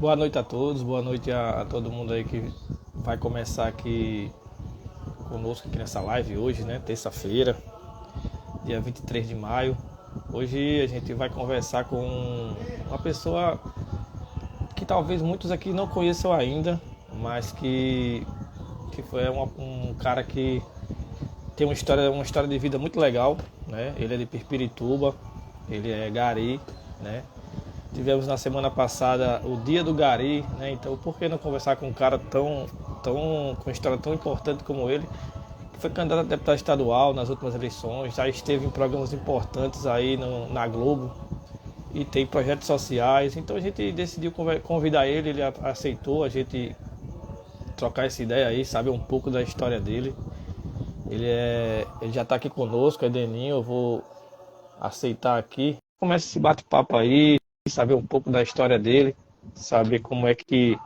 Boa noite a todos, boa noite a todo mundo aí que vai começar aqui conosco aqui nessa live hoje, né? Terça-feira, dia 23 de maio. Hoje a gente vai conversar com uma pessoa que talvez muitos aqui não conheçam ainda, mas que foi um cara que tem uma história de vida muito legal, né? Ele é de Pirpirituba, ele é gari, né? Tivemos na semana passada o Dia do Gari, né? Então por que não conversar com um cara com uma história tão importante como ele, que foi candidato a deputado estadual nas últimas eleições, já esteve em programas importantes aí na Globo e tem projetos sociais. Então a gente decidiu convidar ele, ele aceitou a gente trocar essa ideia aí, saber um pouco da história dele. Ele já está aqui conosco, é Deninho, eu vou aceitar aqui. Começa esse bate-papo aí, saber um pouco da história dele, saber como é que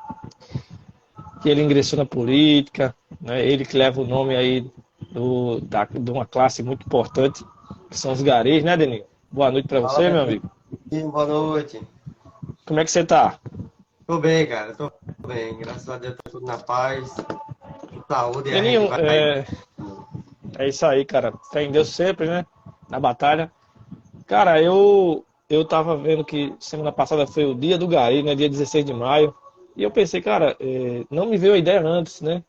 ele ingressou na política, né? Ele que leva o nome aí de uma classe muito importante, que são os garis, né, Deninho? Boa noite para Fala, você, meu Pedrinho. amigo. Boa noite. Como é que você tá? Tô bem, cara. Tô bem. Graças a Deus tá tudo na paz. Saúde e a gente Deninho, vai. é isso aí, cara. Fé em Deus sempre, né? Na batalha. Cara, eu tava vendo que semana passada foi o dia do Gari, né? Dia 16 de maio. E eu pensei, cara, não me veio a ideia antes, né?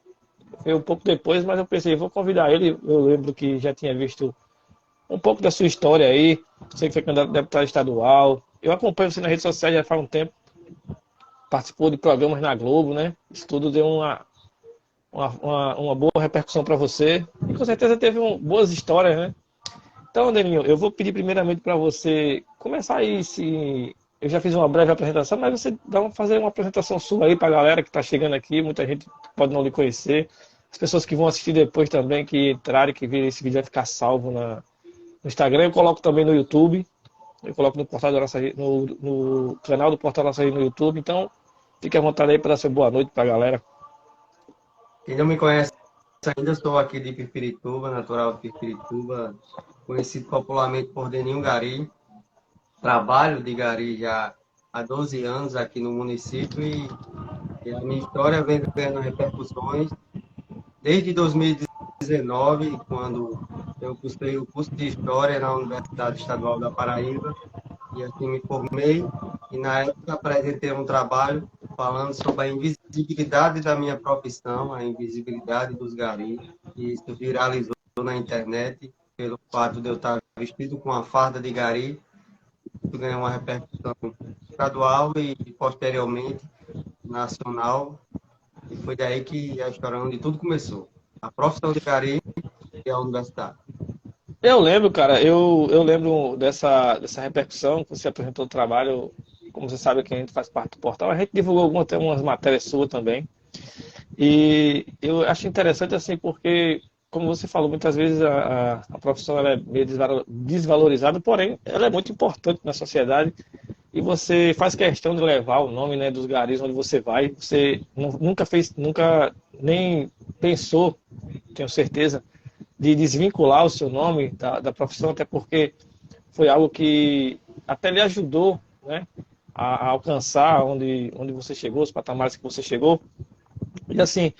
Veio um pouco depois, mas eu pensei, vou convidar ele. Eu lembro que já tinha visto um pouco da sua história aí. Você que foi candidato a deputado estadual. Eu acompanho você nas redes sociais já faz um tempo. Participou de programas na Globo, né? Isso tudo deu uma boa repercussão para você. E com certeza teve boas histórias, né? Então, Deninho, eu vou pedir primeiramente para você começar aí, se eu já fiz uma breve apresentação, mas você fazer uma apresentação sua aí para a galera que está chegando aqui, muita gente pode não lhe conhecer, as pessoas que vão assistir depois também, que entrarem, que virem esse vídeo vai ficar salvo no Instagram, eu coloco também no YouTube, eu coloco no portal da nossa, no canal do Portal da Nossa Rede no YouTube, então fique à vontade aí para dar sua boa noite para a galera. Quem não me conhece ainda, estou aqui de Pirpirituba, natural de Pirpirituba, conhecido popularmente por Deninho Gari. Trabalho de Gari já há 12 anos aqui no município e a minha história vem ganhando repercussões desde 2019, quando eu cursei o curso de História na Universidade Estadual da Paraíba. E assim me formei e na época apresentei um trabalho falando sobre a invisibilidade da minha profissão, a invisibilidade dos garis. E isso viralizou na internet pelo fato de eu estar vestido com a farda de gari. Isso ganhou uma repercussão estadual e posteriormente nacional. E foi daí que a história onde tudo começou. A profissão de gari e a universidade. Eu lembro, cara, eu lembro dessa repercussão que você apresentou o trabalho. Como você sabe que a gente faz parte do portal, a gente divulgou até umas matérias suas também. E eu acho interessante assim, porque, como você falou, muitas vezes a profissão ela é meio desvalorizada, porém ela é muito importante na sociedade. E você faz questão de levar o nome, né, dos garis onde você vai. Você nunca nem pensou, tenho certeza, de desvincular o seu nome da profissão, até porque foi algo que até lhe ajudou, né, a alcançar onde você chegou, os patamares que você chegou. E assim,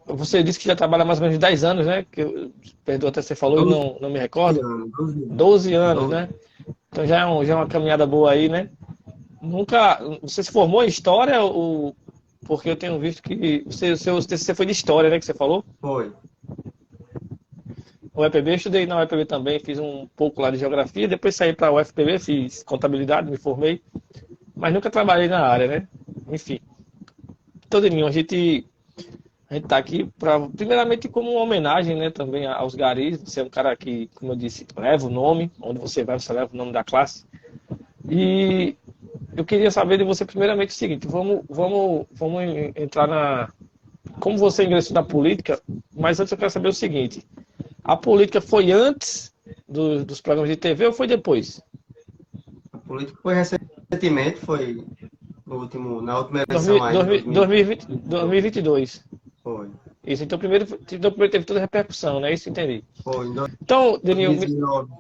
você disse que já trabalha há mais ou menos 10 anos, né? Perdoa até você falou e 12 não me recordo. anos, 12 anos. 12 anos, 12. né? Então já é uma caminhada boa aí, né? Nunca. Você se formou em história ou. Porque eu tenho visto que o seu TCC foi de história, né? Que você falou? Foi. O UEPB, eu estudei na UEPB também, fiz um pouco lá de geografia, depois saí para o UFPB, fiz contabilidade, me formei, mas nunca trabalhei na área, né? Enfim. Então, Deninho, a gente está aqui para, primeiramente, como uma homenagem, né, também aos garis. Você é um cara que, como eu disse, leva o nome, onde você vai, você leva o nome da classe. E eu queria saber de você, primeiramente, o seguinte: vamos entrar na. Como você ingressou na política, mas antes eu quero saber o seguinte: a política foi antes dos programas de TV ou foi depois? A política foi recentemente, foi na última eleição aí, 2022. foi. Isso, então primeiro teve toda a repercussão, né? Isso entendi. Foi em Então, Denil, 2019.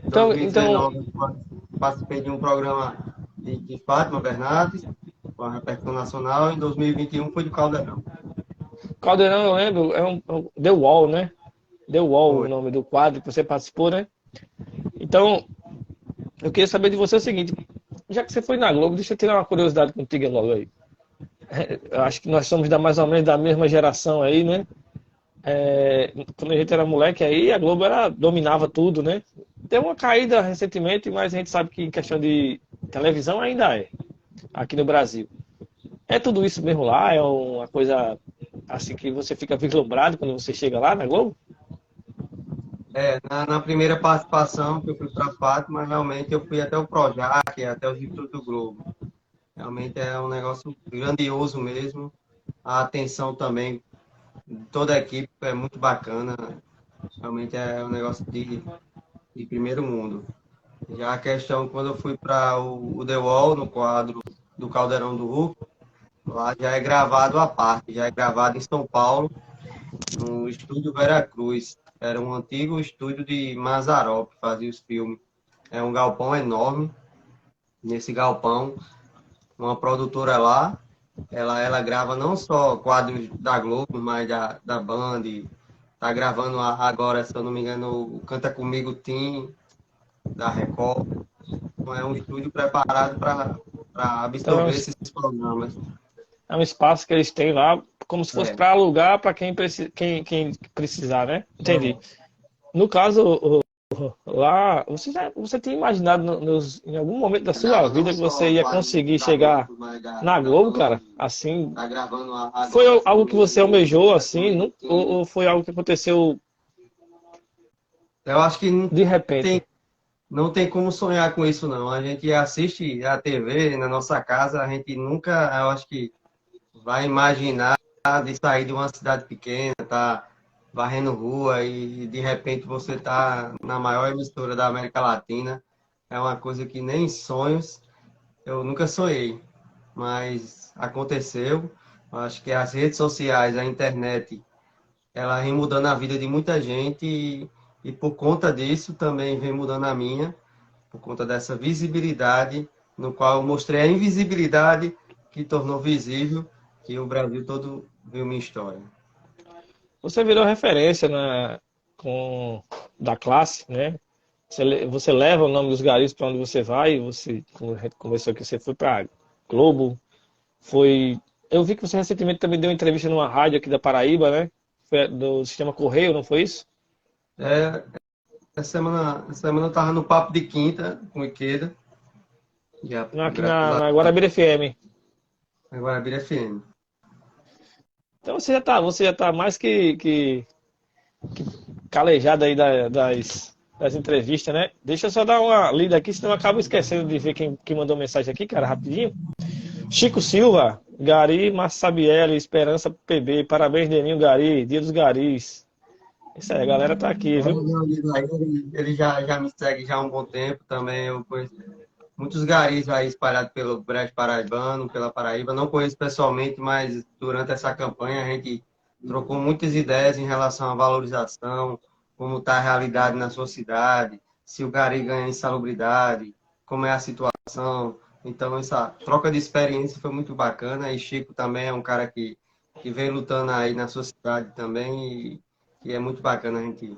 então, 2019 eu participei de um programa de Fátima Bernardes com a repercussão nacional. Em 2021 foi do Caldeirão. Caldeirão, eu lembro, The Wall, né? The Wall, o Foi. nome do quadro que você participou, né? Então, eu queria saber de você o seguinte, já que você foi na Globo, deixa eu tirar uma curiosidade contigo logo aí. Eu acho que nós somos mais ou menos da mesma geração aí, né? Quando a gente era moleque aí, a Globo dominava tudo, né? Deu uma caída recentemente, mas a gente sabe que em questão de televisão ainda é, aqui no Brasil. É tudo isso mesmo lá? É uma coisa assim que você fica vislumbrado quando você chega lá na Globo? Na primeira participação que eu fui para Fátima, realmente eu fui até o Projac, até o Instituto do Globo. Realmente é um negócio grandioso mesmo. A atenção também de toda a equipe é muito bacana. Realmente é um negócio de primeiro mundo. Já a questão, quando eu fui para o The Wall, no quadro do Caldeirão do Hulk, lá já é gravado à parte, já é gravado em São Paulo, no estúdio Veracruz. Era um antigo estúdio de Mazzaropi, que fazia os filmes. É um galpão enorme. Nesse galpão, uma produtora lá, ela grava não só quadros da Globo, mas da Band. Tá gravando agora, se eu não me engano, o Canta Comigo Tim, da Record. Então, é um estúdio preparado para Então absorver esses programas. é um espaço que eles têm lá, como se fosse É, para alugar para quem precisar, né? Entendi. é. No caso, lá, você tinha imaginado em algum momento da sua Não vida que você só ia quadros conseguir da chegar Globo, mas na da Globo, Band. cara? Assim, Tá gravando foi agora, se eu não algo me que você engano, almejou, Canta assim, Comigo Tim. ou foi algo que aconteceu Eu acho que de repente? não tem como sonhar com isso, não. A gente assiste a TV na nossa casa, a gente nunca, eu acho que vai imaginar de sair de uma cidade pequena, tá varrendo rua e de repente você tá na maior emissora da América Latina. É uma coisa que nem em sonhos eu nunca sonhei, mas aconteceu. Eu acho que as redes sociais, a internet, ela vem mudando a vida de muita gente e por conta disso também vem mudando a minha, por conta dessa visibilidade, no qual eu mostrei a invisibilidade que tornou visível que o Brasil todo viu minha história. Você virou referência da classe, né? Você leva o nome dos garis para onde você vai, como a gente conversou aqui, você foi para Globo, foi. Eu vi que você recentemente também deu uma entrevista numa rádio aqui da Paraíba, né? Foi do Sistema Correio, não foi isso? É, essa semana eu estava no Papo de Quinta com o Ikeda, e Não, aqui na Guarabira FM. agora vira FM. Então você já tá mais que calejado aí das entrevistas, né? Deixa eu só dar uma lida aqui, senão eu acabo esquecendo de ver quem mandou mensagem aqui, cara, rapidinho. Chico Silva, Gari, Massabielle, Esperança PB, parabéns, Deninho Gari, Dia dos Garis. Isso aí, a galera tá aqui, viu? Ele já me segue já há um bom tempo também. Eu conheço muitos garis aí espalhados pelo Brejo Paraibano, pela Paraíba. Não conheço pessoalmente, mas durante essa campanha a gente trocou muitas ideias em relação à valorização, como está a realidade na sua cidade, se o gari ganha insalubridade, como é a situação. Então, essa troca de experiência foi muito bacana. E Chico também é um cara que vem lutando aí na sua cidade também. E é muito bacana a gente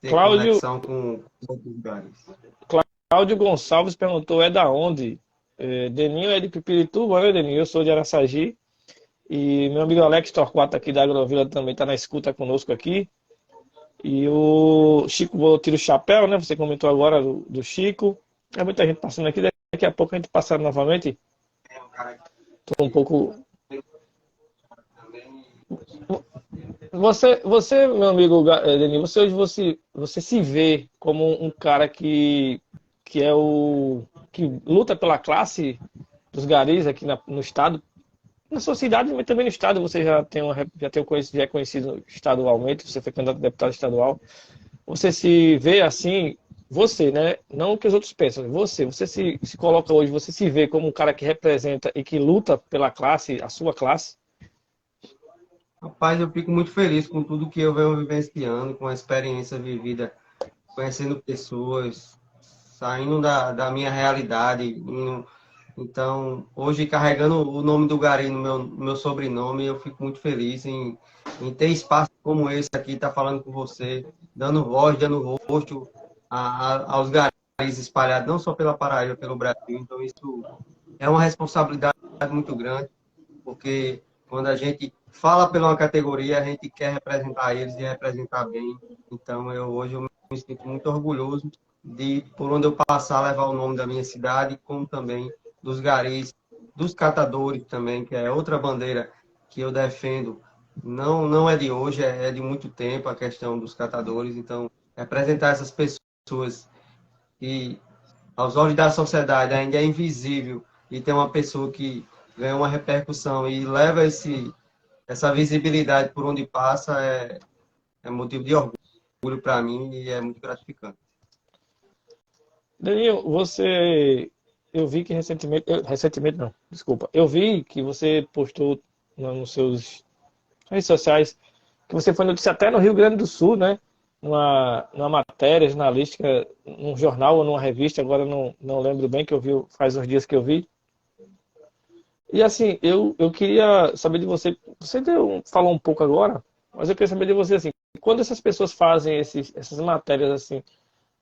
ter Cláudio, conexão com outros lugares. Cláudio Gonçalves perguntou, é da onde? Deninho é de Pipirituba, né, Deninho? Eu sou de Araçagi. E meu amigo Alex Torquato aqui da Agrovila também está na escuta conosco aqui. E o Chico tira o chapéu, né? Você comentou agora do Chico. É muita gente passando aqui. Daqui a pouco a gente passa novamente. É um cara Tô um pouco. que também. Meu amigo Denis, você hoje você se vê como um cara que é o que luta pela classe dos garis aqui no estado, na sua cidade, mas também no estado. Você já é conhecido estadualmente. Você foi candidato a deputado estadual. Você se vê assim, você, né? Não o que os outros pensam. Você se coloca hoje, você se vê como um cara que representa e que luta pela classe, a sua classe. Rapaz, eu fico muito feliz com tudo que eu venho vivenciando, com a experiência vivida, conhecendo pessoas, saindo da minha realidade, indo Então, hoje, carregando o nome do Gari no meu sobrenome, eu fico muito feliz em ter espaço como esse aqui, estar falando com você, dando voz, dando rosto aos Garis espalhados, não só pela Paraíba, pelo Brasil. Então, isso é uma responsabilidade muito grande, porque quando a gente fala pela uma categoria, a gente quer representar eles e representar bem. Então, hoje eu me sinto muito orgulhoso de, por onde eu passar, levar o nome da minha cidade, como também dos garis, dos catadores também, que é outra bandeira que eu defendo. Não é de hoje, é de muito tempo a questão dos catadores. Então, representar essas pessoas que, aos olhos da sociedade, ainda é invisível e tem uma pessoa que ganha uma repercussão e leva essa visibilidade por onde passa, é motivo de orgulho para mim e é muito gratificante. Danilo, eu vi que recentemente não, desculpa, eu vi que você postou nos seus redes sociais que você foi notícia até no Rio Grande do Sul, né? Numa matéria jornalística, num jornal ou numa revista, agora não lembro bem, que eu vi faz uns dias que eu vi. E assim, eu queria saber de você, falou um pouco agora, mas eu queria saber de você assim, quando essas pessoas fazem essas matérias assim,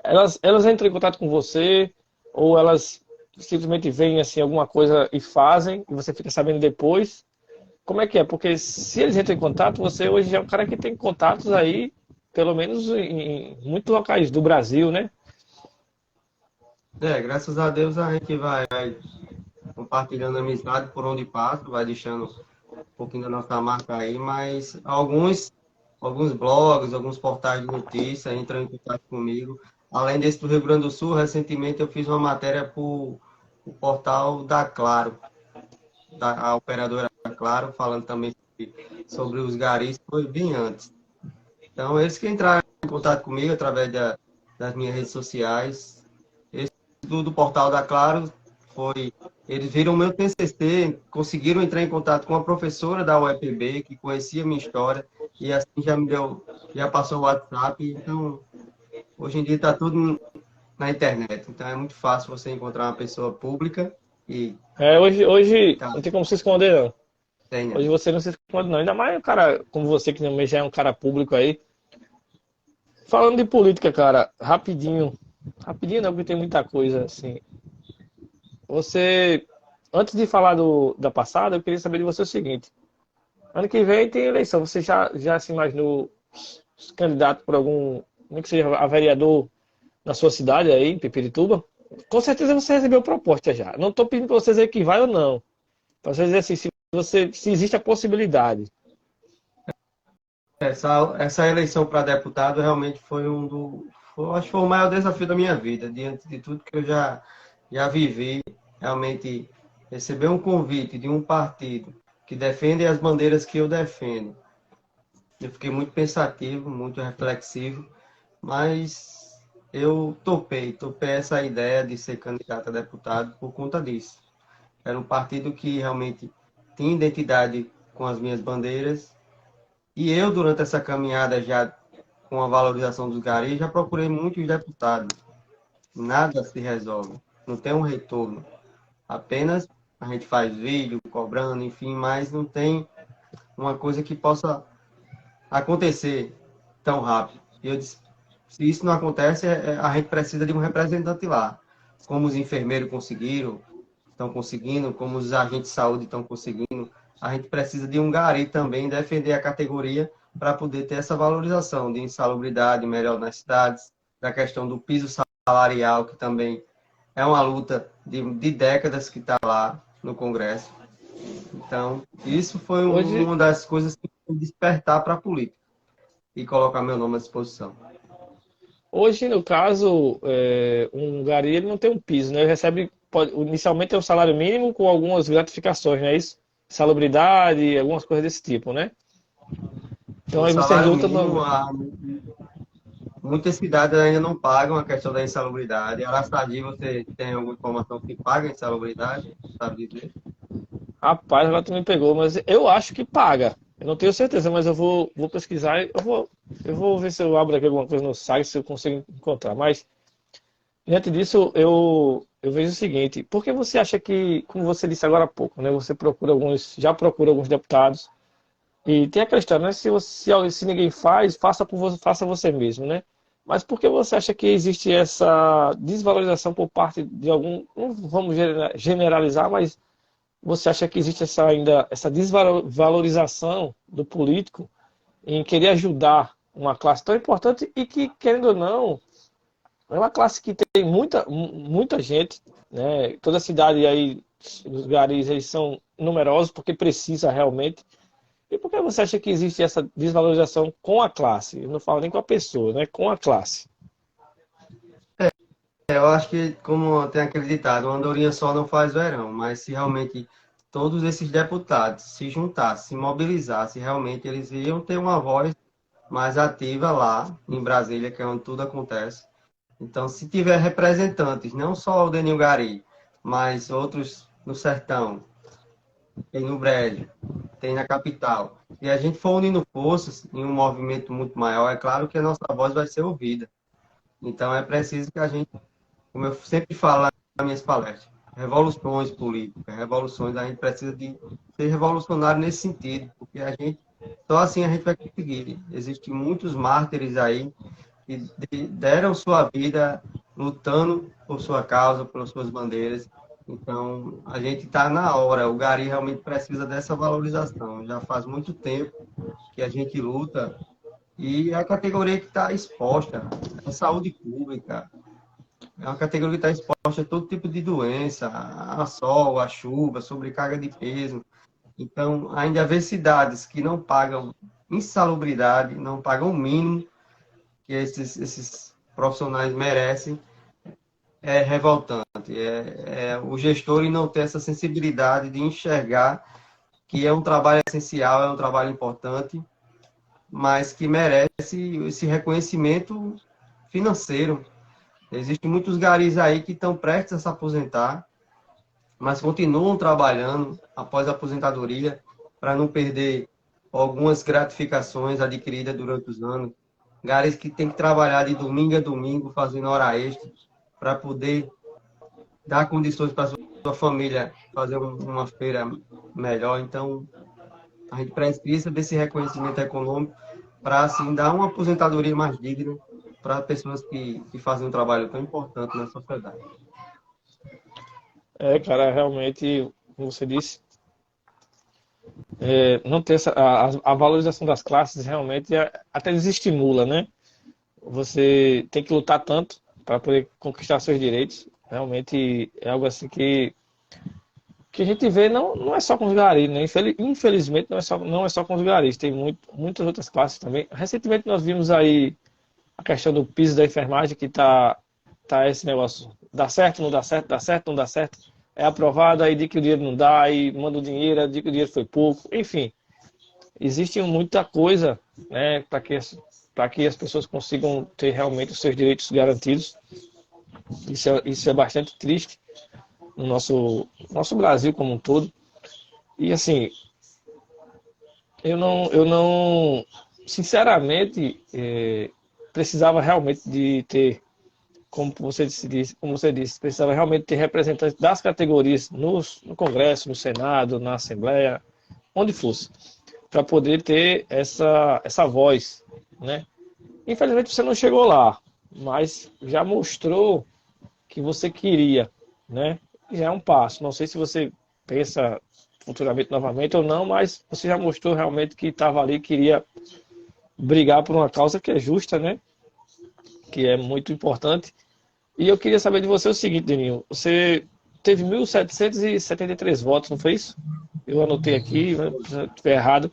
elas entram em contato com você ou elas simplesmente veem assim alguma coisa e fazem e você fica sabendo depois? Como é que é? Porque se eles entram em contato, você hoje é um cara que tem contatos aí, pelo menos em muitos locais do Brasil, né? Graças a Deus a gente vai compartilhando amizade por onde passa, vai deixando um pouquinho da nossa marca aí, mas alguns blogs, alguns portais de notícia entram em contato comigo. Além desse do Rio Grande do Sul, recentemente eu fiz uma matéria para o portal da Claro, a operadora Claro, falando também sobre os garis, foi bem antes. Então, eles que entraram em contato comigo através das minhas redes sociais. Esse do portal da Claro foi. Eles viram o meu TCC, conseguiram entrar em contato com a professora da UEPB, que conhecia a minha história, e assim já passou o WhatsApp. Então, hoje em dia está tudo na internet. Então, é muito fácil você encontrar uma pessoa pública e Hoje tá, não tem como se esconder, não. tenha. Hoje você não se esconde, não. Ainda mais um cara como você, que também já é um cara público aí. Falando de política, cara, rapidinho. Rapidinho não, porque tem muita coisa, assim. Você, antes de falar da passada, eu queria saber de você o seguinte. Ano que vem tem eleição. Você já se imaginou candidato por algum, nem que seja a vereador na sua cidade aí, em Pipirituba? Com certeza você recebeu proposta já. Não estou pedindo para você dizer que vai ou não. Para você dizer assim, se existe a possibilidade. Essa eleição para deputado realmente acho que foi o maior desafio da minha vida, diante de tudo que eu já vivi, realmente receber um convite de um partido que defende as bandeiras que eu defendo. Eu fiquei muito pensativo, muito reflexivo, mas eu topei essa ideia de ser candidato a deputado por conta disso. Era um partido que realmente tinha identidade com as minhas bandeiras e eu, durante essa caminhada já com a valorização dos garis, já procurei muitos deputados. Nada se resolve. Não tem um retorno. Apenas a gente faz vídeo cobrando, enfim, mas não tem uma coisa que possa acontecer tão rápido. E eu disse, se isso não acontece, a gente precisa de um representante lá. Como os enfermeiros estão conseguindo, como os agentes de saúde estão conseguindo, a gente precisa de um gari também defender a categoria para poder ter essa valorização de insalubridade melhor nas cidades, da questão do piso salarial, que também é uma luta de décadas que está lá no Congresso. Então, isso foi Hoje, uma das coisas que me despertar para a política e colocar meu nome à disposição. hoje no caso, um gari ele não tem um piso, né? Ele recebe, inicialmente é um salário mínimo com algumas gratificações, não é isso? Salubridade, algumas coisas desse tipo, né? Então O aí você salário luta mínimo, muitas cidades ainda não pagam a questão da insalubridade. Araçagi, você tem alguma informação que paga a insalubridade? Sabe dizer? Rapaz, agora tu me pegou, mas eu acho que paga. Eu não tenho certeza, mas eu vou pesquisar. Eu vou ver se eu abro aqui alguma coisa no site, se eu consigo encontrar. Mas, diante disso, eu vejo o seguinte, por que você acha que, como você disse agora há pouco, né, você procura alguns, já procura alguns deputados, e tem aquela história, né, se ninguém faz, faça você mesmo, né? Mas por que você acha que existe essa desvalorização por parte de algum, não vamos generalizar, mas você acha que existe essa desvalorização do político em querer ajudar uma classe tão importante e que, querendo ou não, é uma classe que tem muita gente, né? Toda a cidade aí, os garis aí são numerosos porque precisa realmente. E por que você acha que existe essa desvalorização com a classe? Eu não falo nem com a pessoa, né? Com a classe. Eu acho que, como tem aquele ditado, uma andorinha só não faz verão, mas se realmente todos esses deputados se juntassem, se mobilizassem, realmente eles iam ter uma voz mais ativa lá em Brasília, que é onde tudo acontece. Então, se tiver representantes, não só o Denil Gari, mas outros no Sertão, tem no Brejo, tem na capital, e a gente for unindo forças em um movimento muito maior, é claro que a nossa voz vai ser ouvida. Então, é preciso que a gente, como eu sempre falo nas minhas palestras, revoluções políticas, revoluções, a gente precisa de ser revolucionário nesse sentido, porque a gente, só assim a gente vai conseguir. Existem muitos mártires aí que deram sua vida lutando por sua causa, pelas suas bandeiras. Então, a gente está na hora. O Gari realmente precisa dessa valorização. Já faz muito tempo que a gente luta e é a categoria que está exposta à saúde pública. É uma categoria que está exposta a todo tipo de doença, a sol, a chuva, sobrecarga de peso. Então, ainda haver cidades que não pagam insalubridade, não pagam o mínimo que esses profissionais merecem, é revoltante. O gestor e não ter essa sensibilidade de enxergar que é um trabalho essencial, é um trabalho importante, mas que merece esse reconhecimento financeiro. Existem muitos garis aí que estão prestes a se aposentar, mas continuam trabalhando após a aposentadoria para não perder algumas gratificações adquiridas durante os anos. Garis que tem que trabalhar de domingo a domingo, fazendo hora extra, para poder dar condições para a sua família fazer uma feira melhor. Então, a gente precisa desse reconhecimento econômico para, assim, dar uma aposentadoria mais digna para pessoas que fazem um trabalho tão importante na sociedade. É, cara, realmente, como você disse, não ter a valorização das classes realmente até desestimula, né? Você tem que lutar tanto para poder conquistar seus direitos. Realmente é algo assim que a gente vê não é só com os garis, né? Infelizmente não é só com os garis, tem muitas outras classes também. Recentemente nós vimos aí a questão do piso da enfermagem, que tá esse negócio, dá certo, não dá certo, dá certo, não dá certo. É aprovado, aí diz que o dinheiro não dá, aí manda o dinheiro, aí diz que o dinheiro foi pouco. Enfim, existe muita coisa, né, para que as pessoas consigam ter realmente os seus direitos garantidos. Isso é bastante triste no nosso Brasil como um todo. E assim, eu não sinceramente, precisava realmente de ter, como você disse, precisava realmente ter representantes das categorias no Congresso, no Senado, na Assembleia, onde fosse, para poder ter essa voz, né? Infelizmente você não chegou lá, mas já mostrou que você queria, né? Já é um passo. Não sei se você pensa futuramente novamente ou não, mas você já mostrou realmente que estava ali, queria brigar por uma causa que é justa, né? Que é muito importante. E eu queria saber de você o seguinte, Deninho. Você teve 1.773 votos, não foi isso? Eu anotei aqui, né? Se eu estiver errado.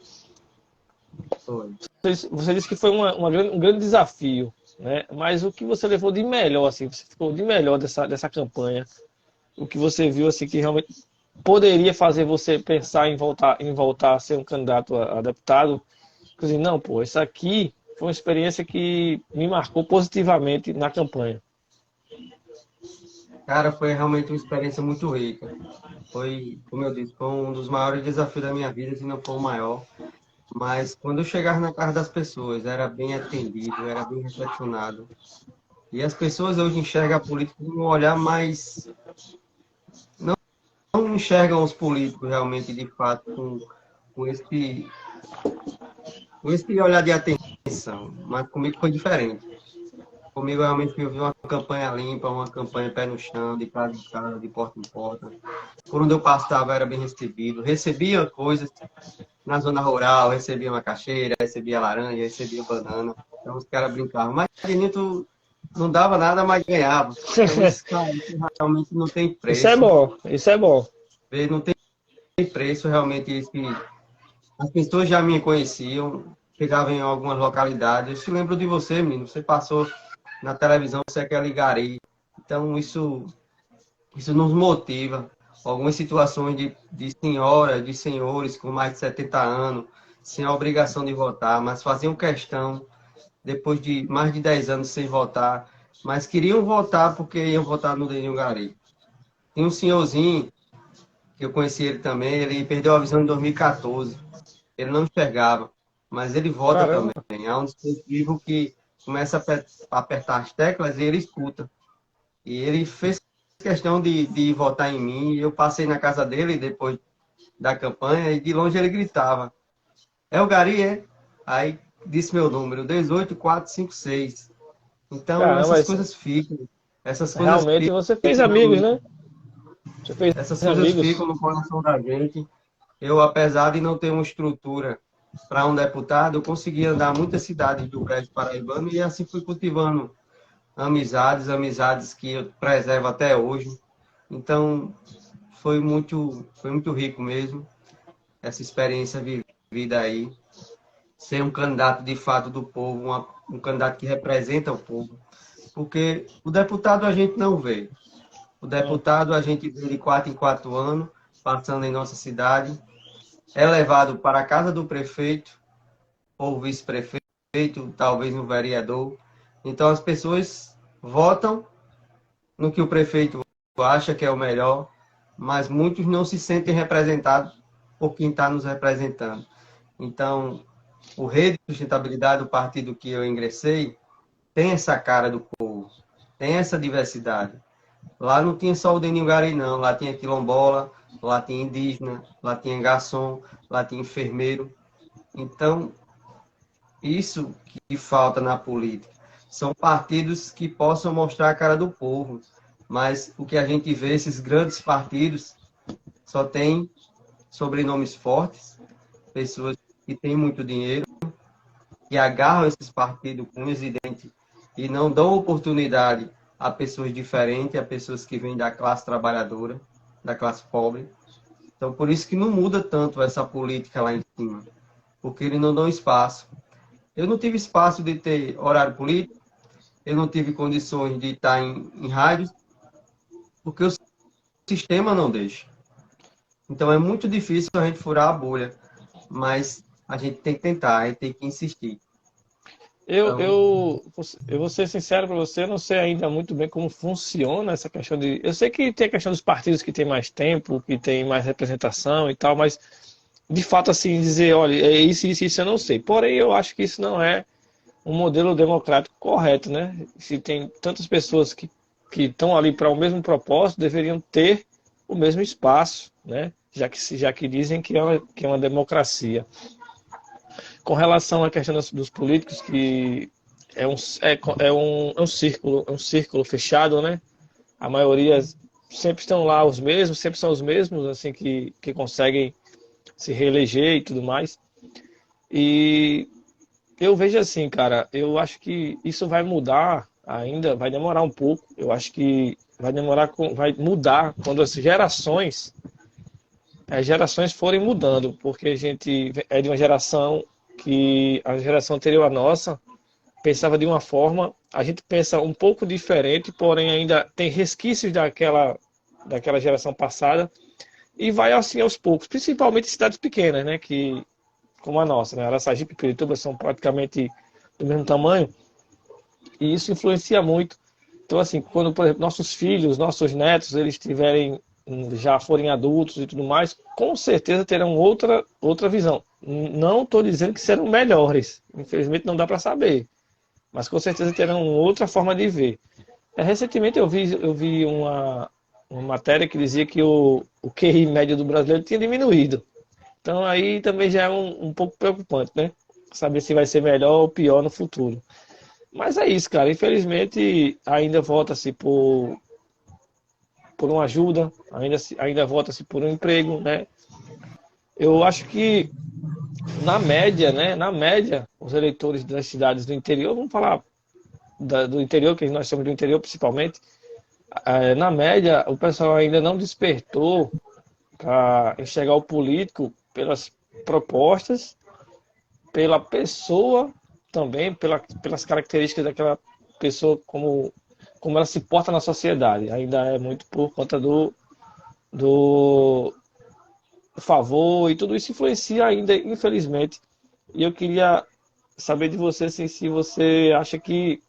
Foi. Você disse que foi um grande desafio, né? Mas o que você levou de melhor, assim, você ficou de melhor dessa campanha? O que você viu, assim, que realmente poderia fazer você pensar em voltar a ser um candidato a deputado? Assim, não, pô, isso aqui foi uma experiência que me marcou positivamente na campanha. Cara, foi realmente uma experiência muito rica. Foi, como eu disse, foi um dos maiores desafios da minha vida, se não for o maior. Mas quando eu chegava na casa das pessoas, era bem atendido, era bem recepcionado. E as pessoas hoje enxergam a política com um olhar mais não enxergam os políticos realmente, de fato, com com esse olhar de atenção. Mas comigo foi diferente. Comigo realmente eu vi uma campanha limpa, uma campanha pé no chão, de casa em casa, de porta em porta. Por onde eu passava era bem recebido. Recebia coisas na zona rural, recebia macaxeira, recebia laranja, recebia banana. Então os caras brincavam. Mas Benito não dava nada, mas ganhava. Então isso, cara, isso realmente não tem Isso é preço. bom, isso é bom. Não tem preço realmente. As pessoas já me conheciam, chegavam em algumas localidades. Eu se lembro de você, menino. Você passou na televisão, você é aquele gari. Então isso nos motiva. Algumas situações de senhoras, de senhores com mais de 70 anos, sem a obrigação de votar, mas faziam questão, depois de mais de 10 anos sem votar, mas queriam votar porque iam votar no Denil Gari. Tem um senhorzinho, que eu conheci ele também, ele perdeu a visão em 2014. Ele não enxergava, mas ele vota Caramba. também. É um dispositivo que começa a apertar as teclas e ele escuta. E ele fez questão de votar em mim. Eu passei na casa dele depois da campanha e de longe ele gritava: é o Gari, é? Aí disse meu número, 18456. Então Caramba, essas coisas ficam. Essas coisas realmente você fez amigos, ficam, né? Você fez essas coisas amigos. ficam no coração da gente. Eu, apesar de não ter uma estrutura para um deputado, eu consegui andar muitas cidades do Brejo Paraibano e assim fui cultivando amizades que eu preservo até hoje. Então, foi muito rico mesmo essa experiência vivida aí. Ser um candidato de fato do povo, um candidato que representa o povo. Porque o deputado a gente não vê. O Hum. deputado a gente vê de 4 em 4 anos, passando em nossa cidade. É levado para a casa do prefeito ou vice-prefeito, talvez um vereador. Então as pessoas votam no que o prefeito acha que é o melhor, mas muitos não se sentem representados por quem está nos representando. Então, o Rede de Sustentabilidade, o partido que eu ingressei, tem essa cara do povo, tem essa diversidade. Lá não tinha só o Deninho Gari, não. Lá tinha quilombola, lá tinha indígena, lá tinha garçom, lá tinha enfermeiro. Então, isso que falta na política. São partidos que possam mostrar a cara do povo. Mas o que a gente vê, esses grandes partidos, só tem sobrenomes fortes, pessoas que têm muito dinheiro, que agarram esses partidos com unhas e dentes e não dão oportunidade a pessoas diferentes, a pessoas que vêm da classe trabalhadora, da classe pobre. Então, por isso que não muda tanto essa política lá em cima, porque eles não dão espaço. Eu não tive espaço de ter horário político, eu não tive condições de estar em rádio, porque o sistema não deixa. Então, é muito difícil a gente furar a bolha, mas a gente tem que tentar, a gente tem que insistir. Eu, Então, eu, eu vou ser sincero para você, eu não sei ainda muito bem como funciona essa questão de. Eu sei que tem a questão dos partidos que têm mais tempo, que tem mais representação e tal, mas de fato, assim, dizer, olha, é isso eu não sei. Porém, eu acho que isso não é um modelo democrático correto, né? Se tem tantas pessoas que estão ali para o mesmo propósito, deveriam ter o mesmo espaço, né? Já que dizem que é uma democracia. Com relação à questão dos políticos, que é um círculo fechado, né? A maioria sempre estão lá os mesmos, sempre são os mesmos, assim, que conseguem se reeleger e tudo mais. E eu vejo assim, cara, eu acho que isso vai mudar ainda, vai demorar um pouco. Eu acho que vai mudar quando as gerações forem mudando, porque a gente é de uma geração que a geração anterior à nossa pensava de uma forma, a gente pensa um pouco diferente, porém ainda tem resquícios daquela geração passada e vai assim aos poucos, principalmente em cidades pequenas, né, que como a nossa, né, Araçagipe e Pirituba são praticamente do mesmo tamanho e isso influencia muito. Então assim, quando por exemplo nossos filhos, nossos netos, eles tiverem já forem adultos e tudo mais, com certeza terão outra visão. Não estou dizendo que serão melhores, infelizmente não dá para saber, mas com certeza terão outra forma de ver. Recentemente eu vi uma matéria que dizia que o QI médio do brasileiro tinha diminuído. Então aí também já é um pouco preocupante, né? Saber se vai ser melhor ou pior no futuro. Mas é isso, cara. Infelizmente ainda vota-se por uma ajuda, ainda vota-se por um emprego, né? Eu acho que na média, né? Na média, os eleitores das cidades do interior, vamos falar do interior, que nós somos do interior principalmente, na média, o pessoal ainda não despertou para enxergar o político pelas propostas, pela pessoa também, pelas características daquela pessoa, como ela se porta na sociedade. Ainda é muito por conta do favor e tudo isso influencia ainda, infelizmente. E eu queria saber de você assim, se você acha que.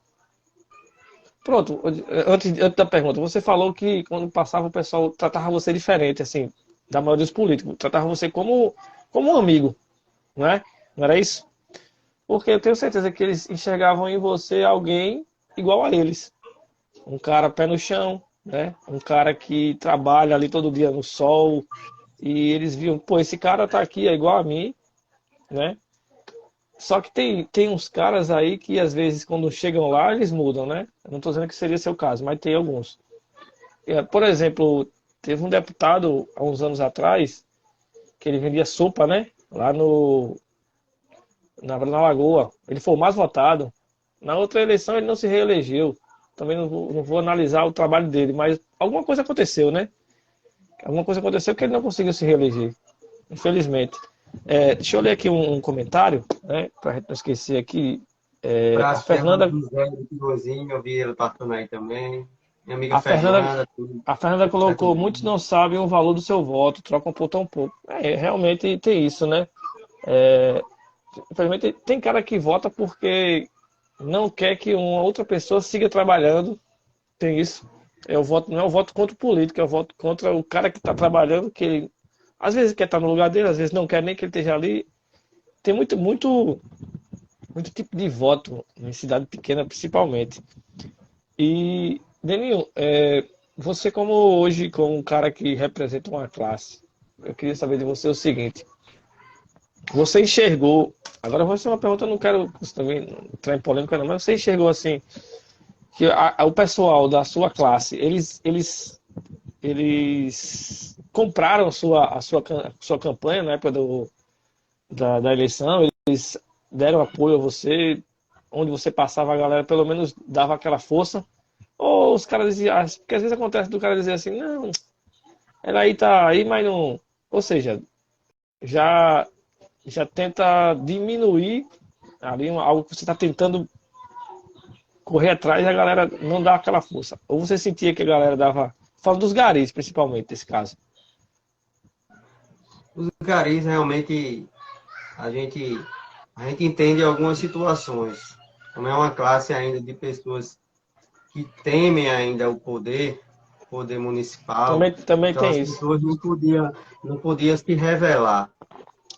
Pronto, antes da pergunta, você falou que quando passava o pessoal tratava você diferente, assim, da maioria dos políticos, tratava você como um amigo, não é? Não era isso? Porque eu tenho certeza que eles enxergavam em você alguém igual a eles. Um cara pé no chão, né? Um cara que trabalha ali todo dia no sol. E eles viam, pô, esse cara tá aqui, é igual a mim, né? Só que tem uns caras aí que às vezes quando chegam lá eles mudam, né? Eu não tô dizendo que seria seu caso, mas tem alguns. Por exemplo, teve um deputado há uns anos atrás que ele vendia sopa, né? Lá na Lagoa. Ele foi o mais votado. Na outra eleição ele não se reelegeu. Também não vou analisar o trabalho dele, mas alguma coisa aconteceu, né? Alguma coisa aconteceu que ele não conseguiu se reeleger, infelizmente. Deixa eu ler aqui um comentário, né? Para a gente não esquecer aqui. A Abraço, Fernando Fernanda, José, do Pilozinho, eu vi ele passando aí também. Minha amiga a Fernanda, Fernanda, tudo. a Fernanda Tá colocou: tudo muitos bem. não sabem o valor do seu voto, trocam por tão pouco. Realmente tem isso, né? Infelizmente tem cara que vota porque não quer que uma outra pessoa siga trabalhando. Tem isso. Eu voto, não é o voto contra o político, é o voto contra o cara que está trabalhando, que ele, às vezes quer estar no lugar dele, às vezes não quer nem que ele esteja ali. Tem muito tipo de voto em cidade pequena, principalmente. E, Deninho, você como hoje, como um cara que representa uma classe, eu queria saber de você o seguinte: você enxergou, agora vai ser uma pergunta, eu não quero também entrar em polêmica, não, mas você enxergou assim que o pessoal da sua classe, eles compraram a sua campanha na época da eleição, eles deram apoio a você, onde você passava, a galera pelo menos dava aquela força, ou os caras diziam, porque às vezes acontece do cara dizer assim, não, ela aí tá aí, mas não. Ou seja, já, já tenta diminuir ali algo que você está tentando correr atrás e a galera não dá aquela força. Ou você sentia que a galera dava. Falo dos garis, principalmente, nesse caso. Os garis, realmente, a gente, a gente entende algumas situações. Como é uma classe ainda de pessoas que temem ainda o poder municipal, Também então as tem isso. pessoas não podiam se revelar.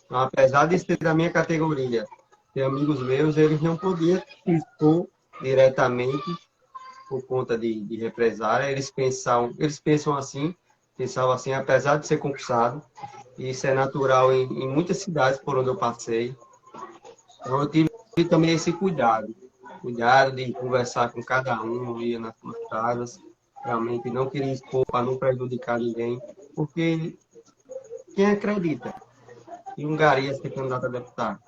Então, apesar de ser da minha categoria, ter amigos meus, eles não podiam se expor diretamente por conta de represália. Eles pensam assim, pensavam assim, apesar de ser concursado, e isso é natural em muitas cidades por onde eu passei. Então, eu tive também esse cuidado de conversar com cada um, ia nas suas casas, realmente não queria expor para não prejudicar ninguém, porque quem acredita que um gari ia ser candidato a deputado?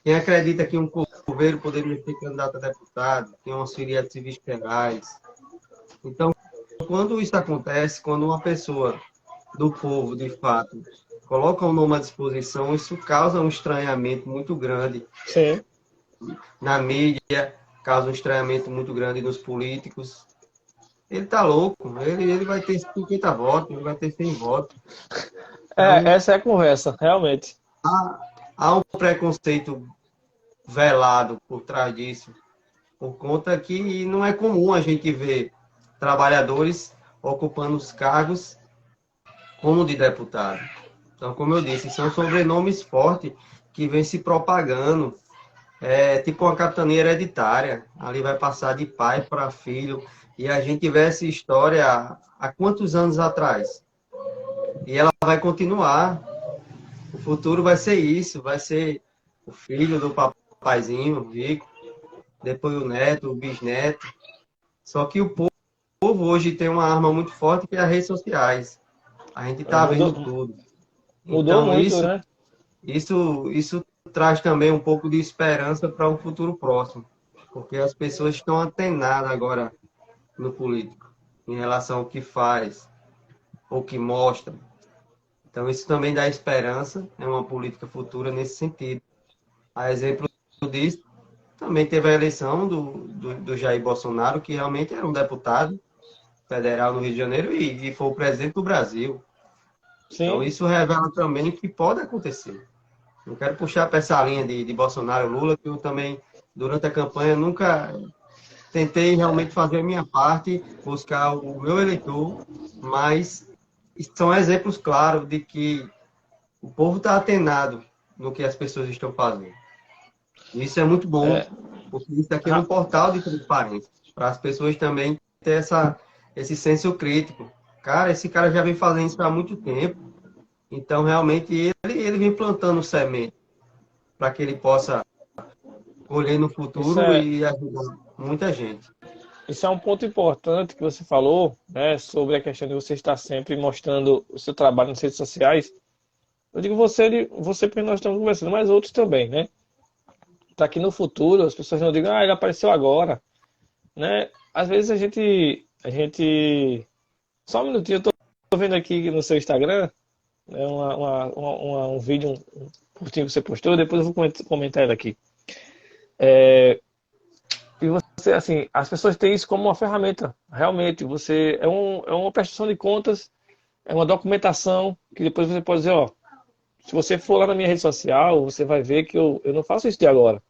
Quem acredita que um coveiro poderia ser candidato a deputado? Tem um auxiliar de civis federais. Então, quando isso acontece, quando uma pessoa do povo, de fato, coloca o nome à disposição, isso causa um estranhamento muito grande Sim. na mídia, causa um estranhamento muito grande nos políticos. Ele está louco, ele vai ter 50 votos, ele vai ter 100 votos. Então, Essa é a conversa, realmente. há um preconceito velado por trás disso, por conta que não é comum a gente ver trabalhadores ocupando os cargos como de deputado. Então, como eu disse, são sobrenomes fortes que vêm se propagando. É tipo uma capitania hereditária. Ali vai passar de pai para filho. E a gente vê essa história há quantos anos atrás? E ela vai continuar. O futuro vai ser isso, vai ser o filho do papaizinho rico, depois o neto, o bisneto. Só que o povo hoje tem uma arma muito forte que é as redes sociais. A gente está Mudou, vendo tudo. mudou Então muito, isso, né? isso traz também um pouco de esperança para um futuro próximo, porque as pessoas estão antenadas agora no político, em relação ao que faz, ou que mostra. Então isso também dá esperança, é uma política futura nesse sentido. A exemplo disso, também teve a eleição do Jair Bolsonaro, que realmente era um deputado federal no Rio de Janeiro e foi o presidente do Brasil. Então, Sim, isso revela também que pode acontecer. Não quero puxar para essa linha de Bolsonaro e Lula, que eu também, durante a campanha, nunca tentei realmente fazer a minha parte, buscar o meu eleitor, mas são exemplos claros de que o povo está atenado no que as pessoas estão fazendo. E isso é muito bom, é, porque isso aqui é um ra- portal de transparência, para as pessoas também ter esse senso crítico. Cara, esse cara já vem fazendo isso há muito tempo, então realmente ele vem plantando semente para que ele possa colher no isso futuro é, e ajudar muita gente. isso é um ponto importante que você falou, né, sobre a questão de você estar sempre mostrando o seu trabalho nas redes sociais. Eu digo você porque nós estamos conversando, mas outros também, né? Para que no futuro as pessoas não digam, ah, ele apareceu agora, né? Às vezes a gente, só um minutinho, eu tô vendo aqui no seu Instagram, né, um vídeo um curtinho que você postou, depois eu vou comentar ele aqui. E você, assim, as pessoas têm isso como uma ferramenta. Realmente, você é uma prestação de contas, é uma documentação que depois você pode dizer, ó, se você for lá na minha rede social, você vai ver que eu não faço isso de agora.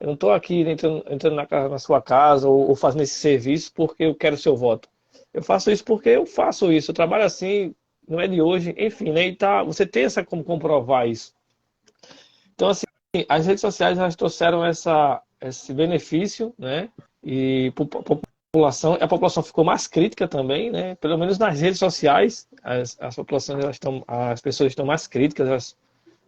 Eu não estou aqui entrando na sua casa ou fazendo esse serviço porque eu quero seu voto. Eu faço isso porque eu faço isso. Eu trabalho assim, não é de hoje, enfim, né? E tá, você tem essa como comprovar isso. Então, assim, as redes sociais elas trouxeram esse benefício, né? E a população ficou mais crítica também, né? Pelo menos nas redes sociais, as populações as pessoas estão mais críticas, elas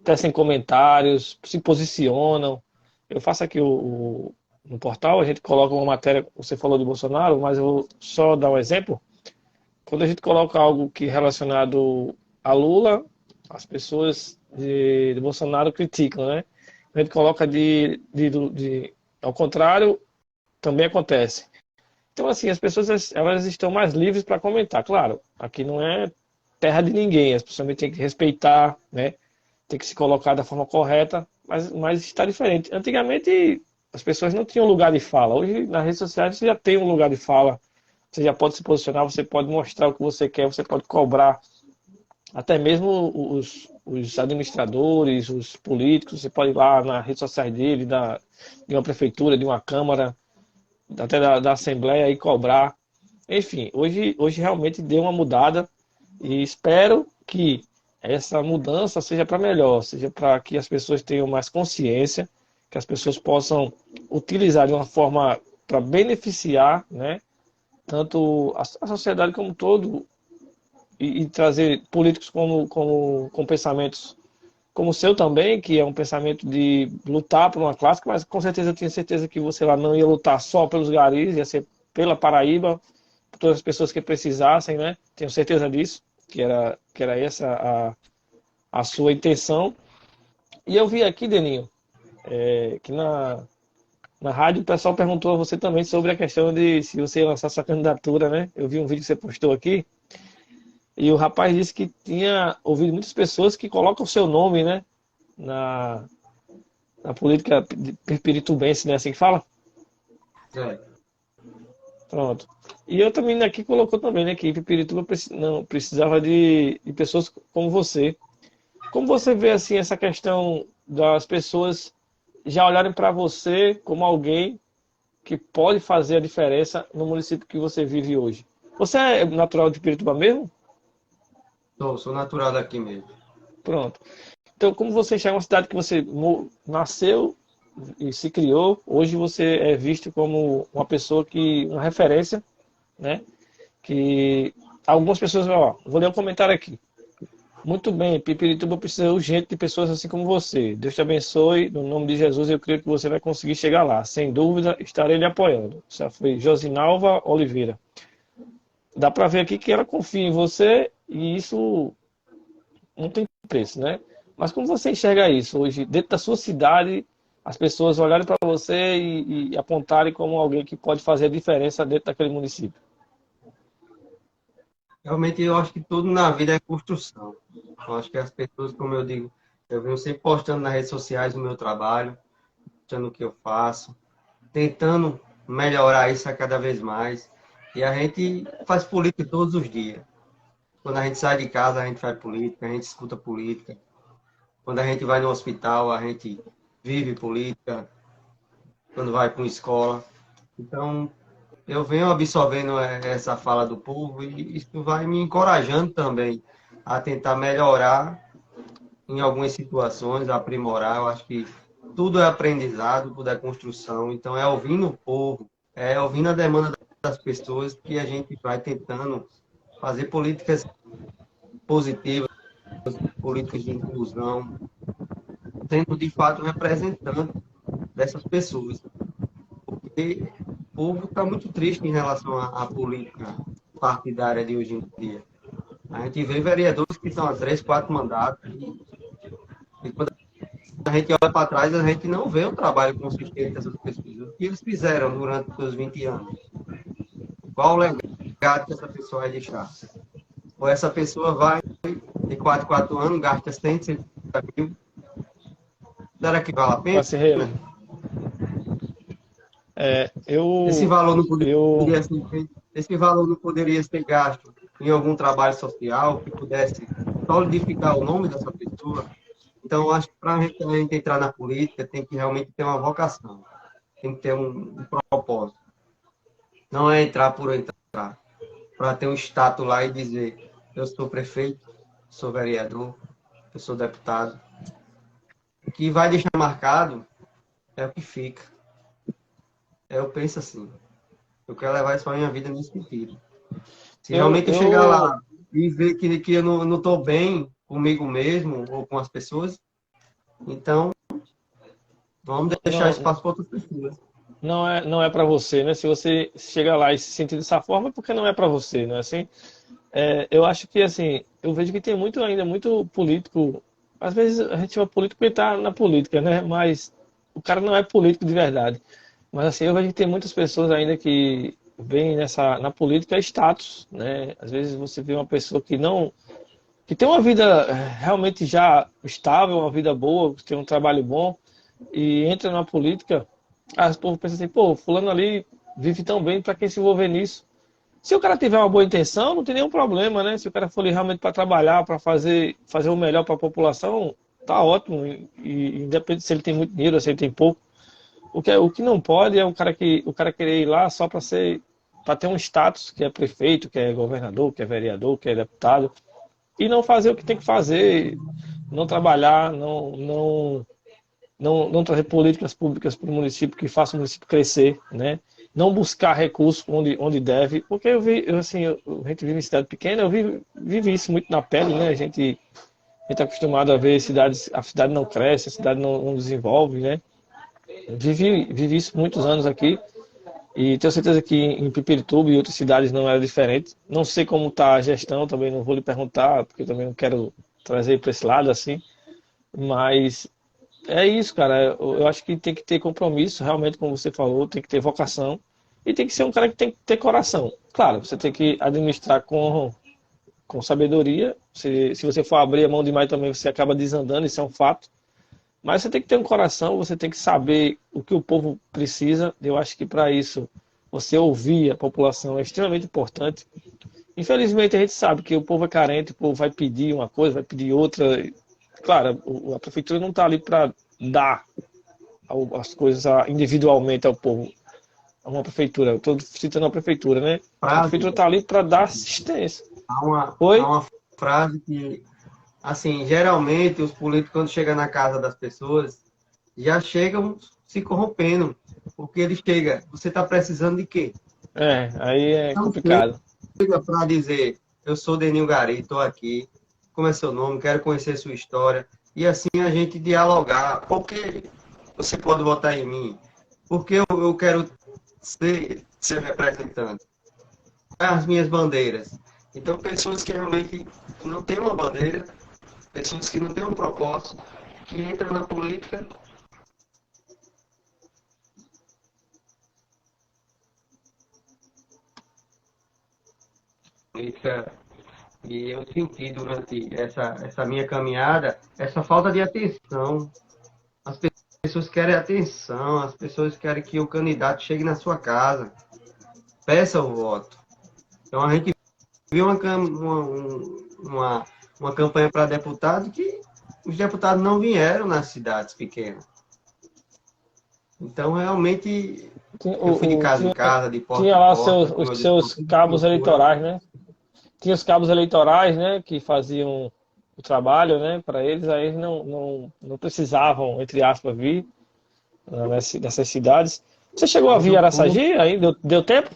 tecem comentários, se posicionam. Eu faço aqui no portal, a gente coloca uma matéria, você falou de Bolsonaro, mas eu vou só dar um exemplo. Quando a gente coloca algo que é relacionado a Lula, as pessoas de Bolsonaro criticam, né? A gente coloca ao contrário, também acontece. Então, assim, as pessoas elas estão mais livres para comentar. Claro, aqui não é terra de ninguém, as pessoas também têm que respeitar, né? Tem que se colocar da forma correta, mas está diferente. Antigamente, as pessoas não tinham lugar de fala. Hoje, nas redes sociais, você já tem um lugar de fala. Você já pode se posicionar, você pode mostrar o que você quer, você pode cobrar. Até mesmo os administradores, os políticos, você pode ir lá nas redes sociais dele, de uma prefeitura, de uma câmara, até da Assembleia e cobrar. Enfim, hoje realmente deu uma mudada e espero que essa mudança seja para melhor, seja para que as pessoas tenham mais consciência, que as pessoas possam utilizar de uma forma para beneficiar, né, tanto a sociedade como um todo e trazer políticos com pensamentos como o seu também, que é um pensamento de lutar por uma classe, mas com certeza eu tinha certeza que você lá não ia lutar só pelos garis, ia ser pela Paraíba, por todas as pessoas que precisassem, né? Tenho certeza disso, que era essa a sua intenção. E eu vi aqui, Deninho, que na rádio o pessoal perguntou a você também sobre a questão de se você ia lançar sua candidatura, né? Eu vi um vídeo que você postou aqui, e o rapaz disse que tinha ouvido muitas pessoas que colocam o seu nome, né? Na, na política piritubense, né? Assim que fala? É. Pronto. E outra menina aqui colocou também, né? Que Pirituba não precisava de pessoas como você. Como você vê, assim, essa questão das pessoas já olharem para você como alguém que pode fazer a diferença no município que você vive hoje? Você é natural de Pirituba mesmo? Sou natural daqui mesmo. Pronto. Então, como você enxerga uma cidade que você nasceu, e se criou, hoje você é visto como uma pessoa uma referência, né? Que algumas pessoas, ó, vou ler um comentário aqui. Muito bem, Pipirituba precisa urgente de pessoas assim como você. Deus te abençoe, no nome de Jesus eu creio que você vai conseguir chegar lá. Sem dúvida, estarei lhe apoiando. Essa foi Josinalva Oliveira. Dá para ver aqui que ela confia em você e isso não tem preço, né? Mas como você enxerga isso hoje, dentro da sua cidade, as pessoas olharem para você e apontarem como alguém que pode fazer a diferença dentro daquele município? Realmente, eu acho que tudo na vida é construção. Eu acho que as pessoas, como eu digo, eu venho sempre postando nas redes sociais o meu trabalho, mostrando o que eu faço, tentando melhorar isso a cada vez mais. E a gente faz política todos os dias. Quando a gente sai de casa, a gente faz política, a gente escuta política. Quando a gente vai no hospital, a gente vive política. Quando vai para uma escola. Então, eu venho absorvendo essa fala do povo e isso vai me encorajando também a tentar melhorar em algumas situações, aprimorar. Eu acho que tudo é aprendizado, tudo é construção. Então, é ouvindo o povo, é ouvindo a demanda das pessoas que a gente vai tentando fazer políticas positivas, políticas de inclusão, sendo de fato representante dessas pessoas. Porque o povo está muito triste em relação à política partidária de hoje em dia. A gente vê vereadores que estão há 3, 4 mandatos e quando a gente olha para trás, a gente não vê o trabalho consistente dessas pessoas. O que eles fizeram durante os seus 20 anos? Qual o legado que essa pessoa vai deixar? Ou essa pessoa vai, de 4 anos, gasta 100, 150 mil. Será que vale a pena? Para se reeleger. Esse valor não eu, poderia esse valor não poderia ser gasto em algum trabalho social que pudesse solidificar o nome dessa pessoa. Então, eu acho que para a gente entrar na política, tem que realmente ter uma vocação, tem que ter um propósito. Não é entrar por entrar, para ter um status lá e dizer: eu sou prefeito, sou vereador, eu sou deputado. O que vai deixar marcado é o que fica. Eu penso assim. Eu quero levar isso para a minha vida nesse sentido. Se realmente eu chegar lá e ver que eu não estou bem comigo mesmo ou com as pessoas, então vamos deixar espaço para outras pessoas. não é para você, né? Se você chegar lá e se sentir dessa forma, é porque não é para você, não é assim? Eu acho que, assim, eu vejo que tem ainda muito político. Às vezes a gente chama político porque está na política, né? Mas o cara não é político de verdade. Mas, assim, eu vejo que tem muitas pessoas ainda que veem na política status, né? Às vezes você vê uma pessoa que tem uma vida realmente já estável, uma vida boa, que tem um trabalho bom e entra na política, as povo pensa assim, pô, fulano ali vive tão bem, para quem se envolver nisso? Se o cara tiver uma boa intenção, não tem nenhum problema, né? Se o cara for ali realmente para trabalhar, para fazer o melhor para a população, tá ótimo. E independente se ele tem muito dinheiro ou se ele tem pouco. O que não pode é o cara querer ir lá só para ter um status, que é prefeito, que é governador, que é vereador, que é deputado, e não fazer o que tem que fazer, não trabalhar, não trazer políticas públicas para o município que façam o município crescer, né? Não buscar recursos onde deve, porque a gente vive em cidade pequena, vivi isso muito na pele, né? A gente está acostumado a ver a cidade não cresce, a cidade não desenvolve, né? Vivi isso muitos anos aqui e tenho certeza que em Pipirituba e outras cidades não era diferente. Não sei como está a gestão, também não vou lhe perguntar, porque também não quero trazer para esse lado assim, mas é isso, cara. Eu acho que tem que ter compromisso, realmente, como você falou, tem que ter vocação e tem que ser um cara que tem que ter coração. Claro, você tem que administrar com sabedoria. Se você for abrir a mão demais também, você acaba desandando, isso é um fato. Mas você tem que ter um coração, você tem que saber o que o povo precisa. Eu acho que para isso, você ouvir a população é extremamente importante. Infelizmente, a gente sabe que o povo é carente, o povo vai pedir uma coisa, vai pedir outra. Claro, a prefeitura não está ali para dar as coisas individualmente ao povo. É uma prefeitura, estou citando a prefeitura, né? A Frase, prefeitura está ali para dar assistência. há Oi? uma frase que, assim, geralmente os políticos, quando chegam na casa das pessoas, já chegam se corrompendo, porque ele chega, você está precisando de quê? Aí é Não complicado. chega para dizer, eu sou Denil Gari, estou aqui, como é seu nome, quero conhecer sua história, e assim a gente dialogar, porque você pode votar em mim, porque eu quero ser representante, as minhas bandeiras. Então, pessoas que realmente não têm uma bandeira, pessoas que não têm um propósito, que entram na política, e eu senti durante essa minha caminhada essa falta de atenção. As pessoas querem atenção, as pessoas querem que o candidato chegue na sua casa, peça o voto. Então a gente viu uma campanha para deputado que os deputados não vieram nas cidades pequenas. Então, realmente, eu fui de casa em casa, de porta Tinha em lá porta, como eu os disse, seus cabos eleitorais, né? Tinha os cabos eleitorais, né? Que faziam o trabalho, né? Para eles, aí eles não precisavam, entre aspas, vir nessas cidades. Você chegou a mas vir o povo. Araçagi? Aí deu tempo?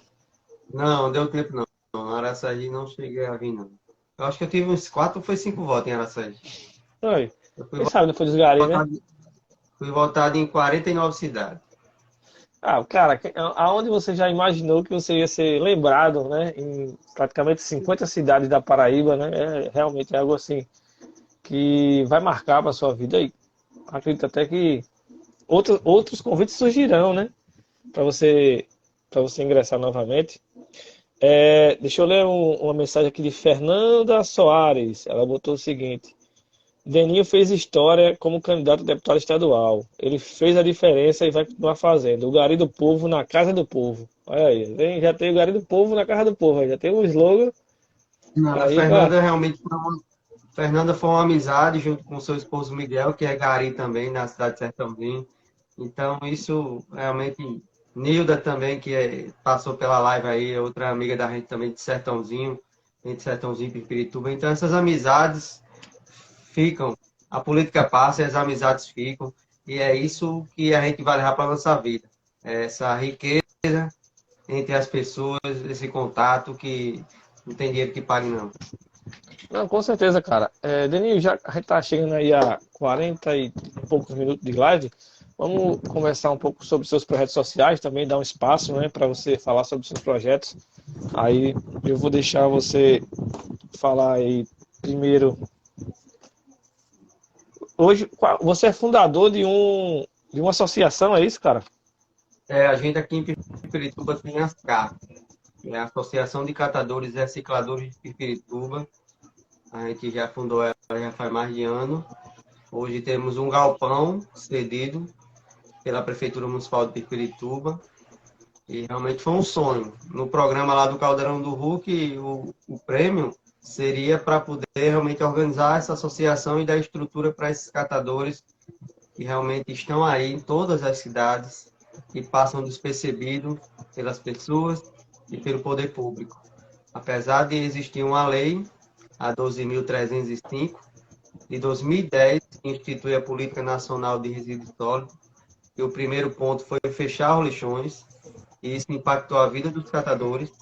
Não, deu tempo não. Não, Araçagi não cheguei a vir, não. Eu acho que eu tive uns 4 ou foi 5 votos em Araçagi. Foi. Eu Quem sabe não foi dos Gari, né? votado, fui votado em 49 cidades. Ah, cara, aonde você já imaginou que você ia ser lembrado, né? Em praticamente 50 cidades da Paraíba, né? É realmente algo assim que vai marcar para sua vida aí. Acredito até que outros convites surgirão, né? Para você ingressar novamente. Deixa eu ler uma mensagem aqui de Fernanda Soares. Ela botou o seguinte: Deninho fez história como candidato a deputado estadual. Ele fez a diferença e vai continuar fazendo. O Gari do Povo na casa do povo. Olha aí, já tem o Gari do Povo na casa do povo. Já tem um slogan Não, a aí para. Fernanda realmente Fernanda foi uma amizade junto com seu esposo Miguel, que é gari também, na cidade de Sertãozinho. Então, isso realmente. Nilda também, passou pela live aí, é outra amiga da gente também de Sertãozinho, entre Sertãozinho e Pirituba. Então, essas amizades ficam, a política passa e as amizades ficam, e é isso que a gente vai levar para a nossa vida. É essa riqueza entre as pessoas, esse contato que não tem dinheiro que pague, não. Não, com certeza, cara. Deninho, já a gente tá chegando aí a 40 e poucos minutos de live. Vamos conversar um pouco sobre seus projetos sociais, também dar um espaço, né, para você falar sobre seus projetos. Aí eu vou deixar você falar aí primeiro. Hoje você é fundador de uma associação, é isso, cara? A gente aqui em Pirituba tem as CAP, é a Associação de Catadores e Recicladores de Pirituba. A gente já fundou ela já faz mais de ano. Hoje temos um galpão cedido pela Prefeitura Municipal de Pirituba. E realmente foi um sonho. No programa lá do Caldeirão do Hulk, o prêmio seria para poder realmente organizar essa associação e dar estrutura para esses catadores que realmente estão aí em todas as cidades e passam despercebidos pelas pessoas e pelo poder público. Apesar de existir uma lei, a 12.305, de 2010, que institui a Política Nacional de Resíduos Sólidos, e o primeiro ponto foi fechar os lixões, e isso impactou a vida dos catadores.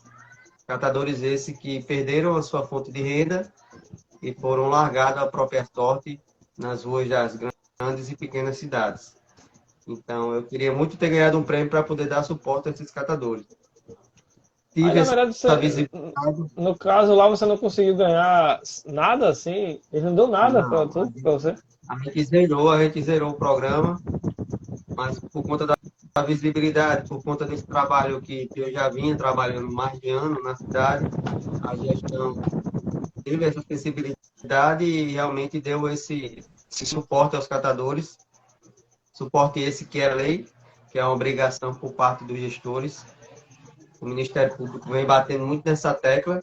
Catadores esses que perderam a sua fonte de renda e foram largados à própria sorte nas ruas das grandes e pequenas cidades. Então, eu queria muito ter ganhado um prêmio para poder dar suporte a esses catadores. Aí, Tive na essa verdade, visibilidade. no caso lá, você não conseguiu ganhar nada, assim. Ele não deu nada para Não, tudo, para você. a gente zerou o programa, mas por conta da visibilidade, por conta desse trabalho que eu já vinha trabalhando mais de ano na cidade, a gestão teve essa sensibilidade e realmente deu esse suporte aos catadores, suporte esse que é lei, que é uma obrigação por parte dos gestores. O Ministério Público vem batendo muito nessa tecla,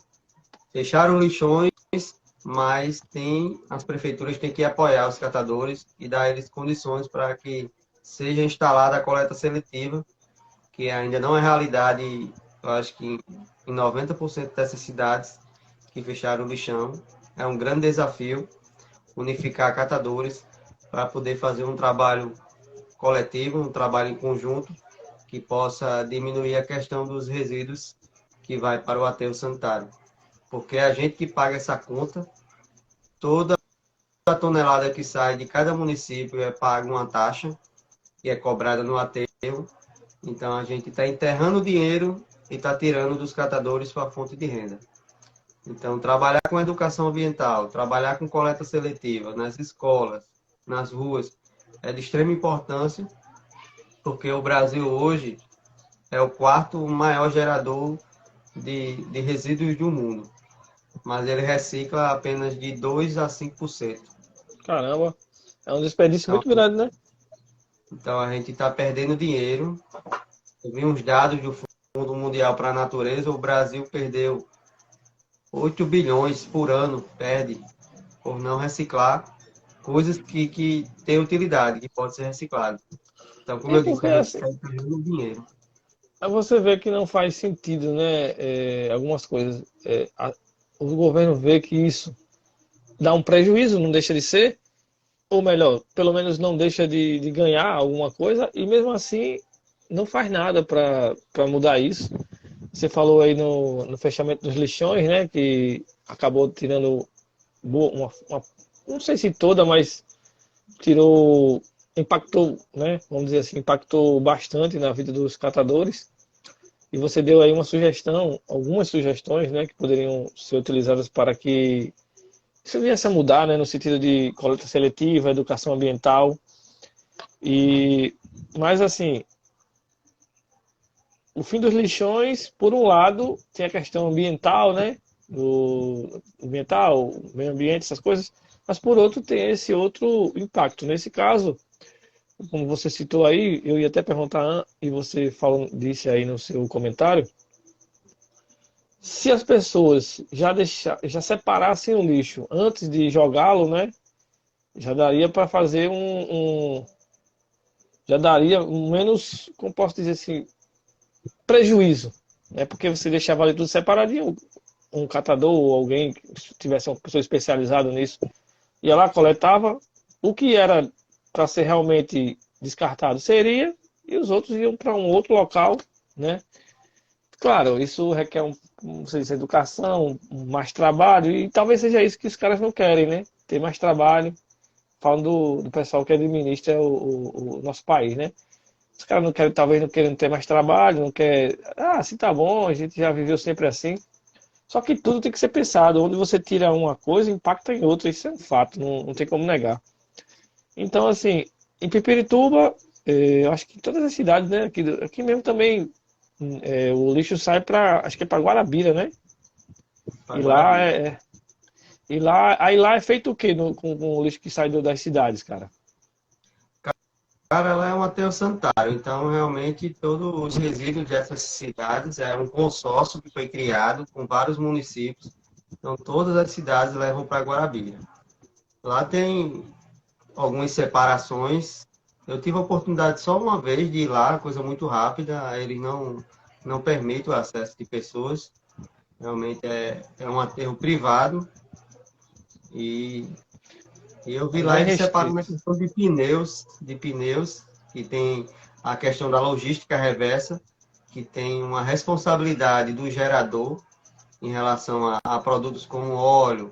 fecharam lixões, mas as prefeituras têm que apoiar os catadores e dar a eles condições para que seja instalada a coleta seletiva, que ainda não é realidade, eu acho que em 90% dessas cidades que fecharam o lixão. É um grande desafio unificar catadores para poder fazer um trabalho coletivo, um trabalho em conjunto, que possa diminuir a questão dos resíduos que vai para o aterro sanitário. Porque é a gente que paga essa conta, toda a tonelada que sai de cada município é paga uma taxa, que é cobrada no aterro. Então a gente está enterrando o dinheiro e está tirando dos catadores sua fonte de renda. Então, trabalhar com educação ambiental, trabalhar com coleta seletiva nas escolas, nas ruas, é de extrema importância, porque o Brasil hoje é o quarto maior gerador de resíduos do mundo, mas ele recicla apenas de 2 a 5%. Caramba, é um desperdício Então, muito grande, né? então a gente está perdendo dinheiro. Eu vi uns dados do Fundo Mundial para a Natureza, o Brasil perdeu 8 bilhões por ano, perde, por não reciclar coisas que têm utilidade, que pode ser reciclado. Então, como É eu disse, porque a gente assim, está perdendo dinheiro. aí você vê que não faz sentido, né? Algumas coisas. O governo vê que isso dá um prejuízo, não deixa de ser, ou melhor, pelo menos não deixa de ganhar alguma coisa, e mesmo assim não faz nada para mudar isso. Você falou aí no fechamento dos lixões, né? Que acabou tirando não sei se toda, mas tirou, impactou, né? Vamos dizer assim, impactou bastante na vida dos catadores. E você deu aí uma sugestão, algumas sugestões, né, que poderiam ser utilizadas para que isso viesse a mudar, né, no sentido de coleta seletiva, educação ambiental. E, mas assim, o fim dos lixões, por um lado, tem a questão ambiental, né, do ambiental, meio ambiente, essas coisas, mas por outro tem esse outro impacto. Nesse caso, como você citou aí, eu ia até perguntar, e você falou, disse aí no seu comentário, se as pessoas já separassem o lixo antes de jogá-lo, né? Já daria para fazer já daria um menos, como posso dizer assim, prejuízo, né? Porque você deixava ali tudo separadinho, um catador ou alguém que tivesse uma pessoa especializada nisso, ia lá, coletava o que era para ser realmente descartado seria, e os outros iam para um outro local, né? Claro, isso requer não sei se educação, mais trabalho, e talvez seja isso que os caras não querem, né? Ter mais trabalho, falando do pessoal que administra o nosso país, né? Os caras não querem, talvez não querem ter mais trabalho, não quer, assim tá bom, a gente já viveu sempre assim. Só que tudo tem que ser pensado, onde você tira uma coisa, impacta em outra, isso é um fato, não tem como negar. Então, assim, em Pipirituba, eu acho que em todas as cidades, né? Aqui mesmo também o lixo sai para, acho que é para Guarabira, né? E Para lá Guarabira. aí lá é feito o quê com o lixo que sai das cidades, cara? Cara, ela é um aterro sanitário, então realmente todos os resíduos dessas cidades é um consórcio que foi criado com vários municípios. Então todas as cidades levam para Guarabira. Lá tem algumas separações. Eu tive a oportunidade só uma vez de ir lá, coisa muito rápida, eles não permitem o acesso de pessoas. Realmente é um aterro privado e eu vi É lá mais eles separam na restrito. questão de pneus, que tem a questão da logística reversa, que tem uma responsabilidade do gerador em relação a produtos como óleo,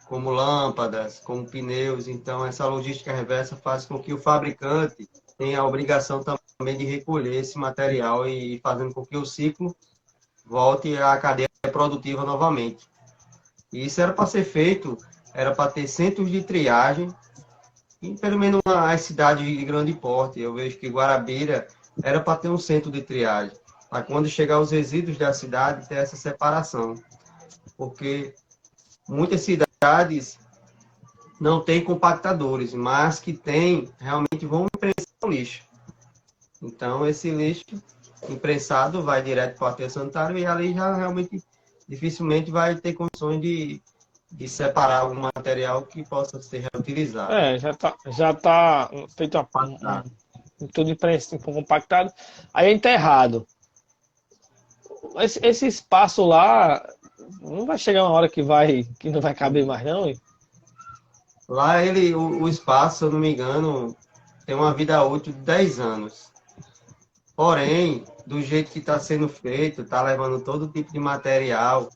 como lâmpadas, como pneus. Então, essa logística reversa faz com que o fabricante tenha a obrigação também de recolher esse material e fazendo com que o ciclo volte à cadeia produtiva novamente. E isso era para ser feito, era para ter centros de triagem e pelo menos as cidades de grande porte. Eu vejo que Guarabira era para ter um centro de triagem, para quando chegar os resíduos da cidade ter essa separação. Porque muitas cidades não têm compactadores, mas que têm, realmente vão imprensar o lixo. Então, esse lixo imprensado vai direto para o aterro sanitário e ali já realmente dificilmente vai ter condições de separar algum material que possa ser reutilizado. Já tá feito tudo compactado. Aí é enterrado. Esse espaço lá não vai chegar uma hora que não vai caber mais não, hein? Lá o espaço, se eu não me engano, tem uma vida útil de 10 anos. Porém, do jeito que está sendo feito, está levando todo tipo de material,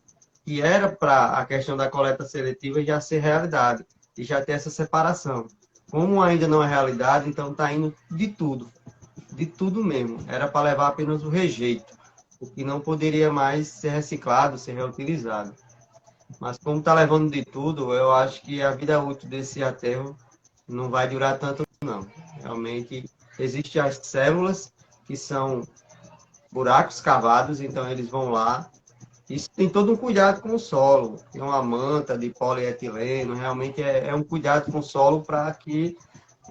que era para a questão da coleta seletiva já ser realidade, e já ter essa separação. Como ainda não é realidade, então está indo de tudo mesmo. Era para levar apenas o rejeito, o que não poderia mais ser reciclado, ser reutilizado. Mas como está levando de tudo, eu acho que a vida útil desse aterro não vai durar tanto, não. Realmente, existem as células, que são buracos cavados, então eles vão lá. Isso tem todo um cuidado com o solo. Tem uma manta de polietileno, realmente é um cuidado com o solo para que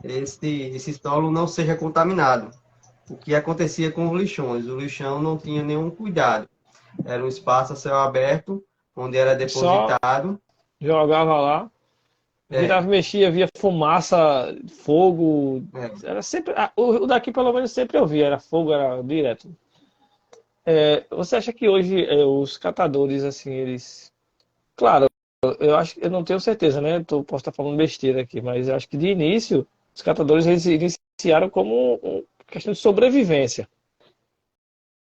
esse solo não seja contaminado. O que acontecia com os lixões? O lixão não tinha nenhum cuidado. Era um espaço a céu aberto, onde era Só depositado. jogava lá, É, virava, mexia, via fumaça, fogo. é, Era sempre. O daqui, pelo menos, sempre eu via. Era fogo, era direto. Você acha que hoje os catadores, assim, eles. Claro, eu acho que eu não tenho certeza, né? Posso estar falando besteira aqui, mas eu acho que de início, os catadores eles iniciaram como questão de sobrevivência.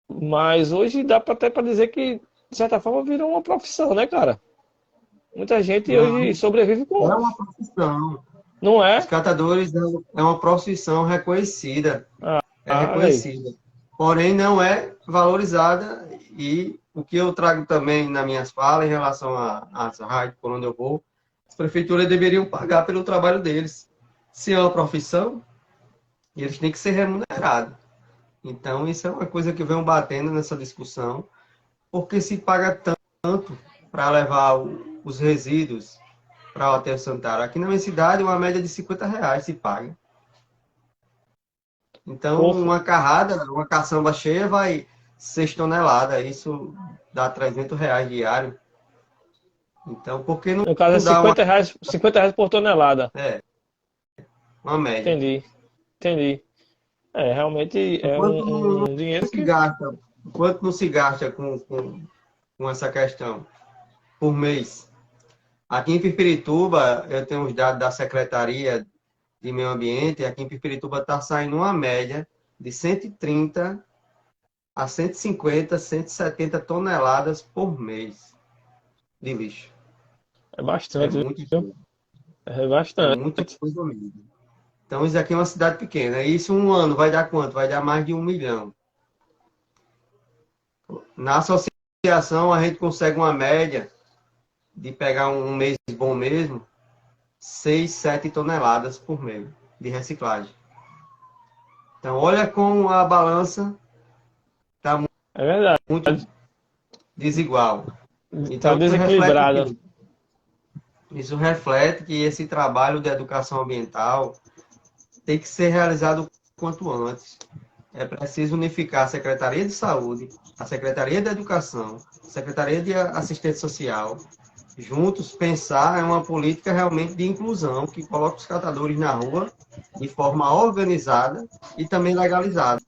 Mas hoje dá até para dizer que, de certa forma, virou uma profissão, né, cara? Muita gente hoje não, sobrevive é com. uma profissão. Não Os é? catadores é uma profissão reconhecida, é Olha aí. reconhecida. Porém, não é valorizada. E o que eu trago também nas minhas falas em relação às rádios por onde eu vou, as prefeituras deveriam pagar pelo trabalho deles. Se é uma profissão, eles têm que ser remunerados. Então, isso é uma coisa que eu venho batendo nessa discussão, porque se paga tanto para levar os resíduos para o Aterro Santana. Aqui na minha cidade, uma média de R$ 50 se paga. Então, Pô, uma carrada, uma caçamba cheia vai 6 toneladas. Isso dá R$ 300 diário. Então, por que no caso é não dá uma, R$ 50 por tonelada. é, uma média? Entendi, entendi. Realmente é Enquanto um dinheiro se que. gasta, quanto não se gasta com essa questão por mês? Aqui em Pirpirituba, eu tenho os dados da Secretaria de Meio Ambiente, e aqui em Pirpirituba está saindo uma média de 130 a 150, 170 toneladas por mês de lixo. É É bastante, muita viu? coisa. É É bastante. muita coisa mesmo. Então, isso aqui é uma cidade pequena. E isso um ano vai dar quanto? Vai dar mais de 1 milhão. Na associação, a gente consegue uma média de pegar um mês bom mesmo, 6, 7 toneladas por mês de reciclagem. Então, olha como a balança está É verdade. muito desigual. Tá Então, isso reflete o desequilibrado. quê? Isso reflete que esse trabalho de educação ambiental tem que ser realizado o quanto antes. É preciso unificar a Secretaria de Saúde, a Secretaria de Educação, a Secretaria de Assistência Social, juntos pensar em uma política realmente de inclusão que coloque os catadores na rua de forma organizada e também legalizada.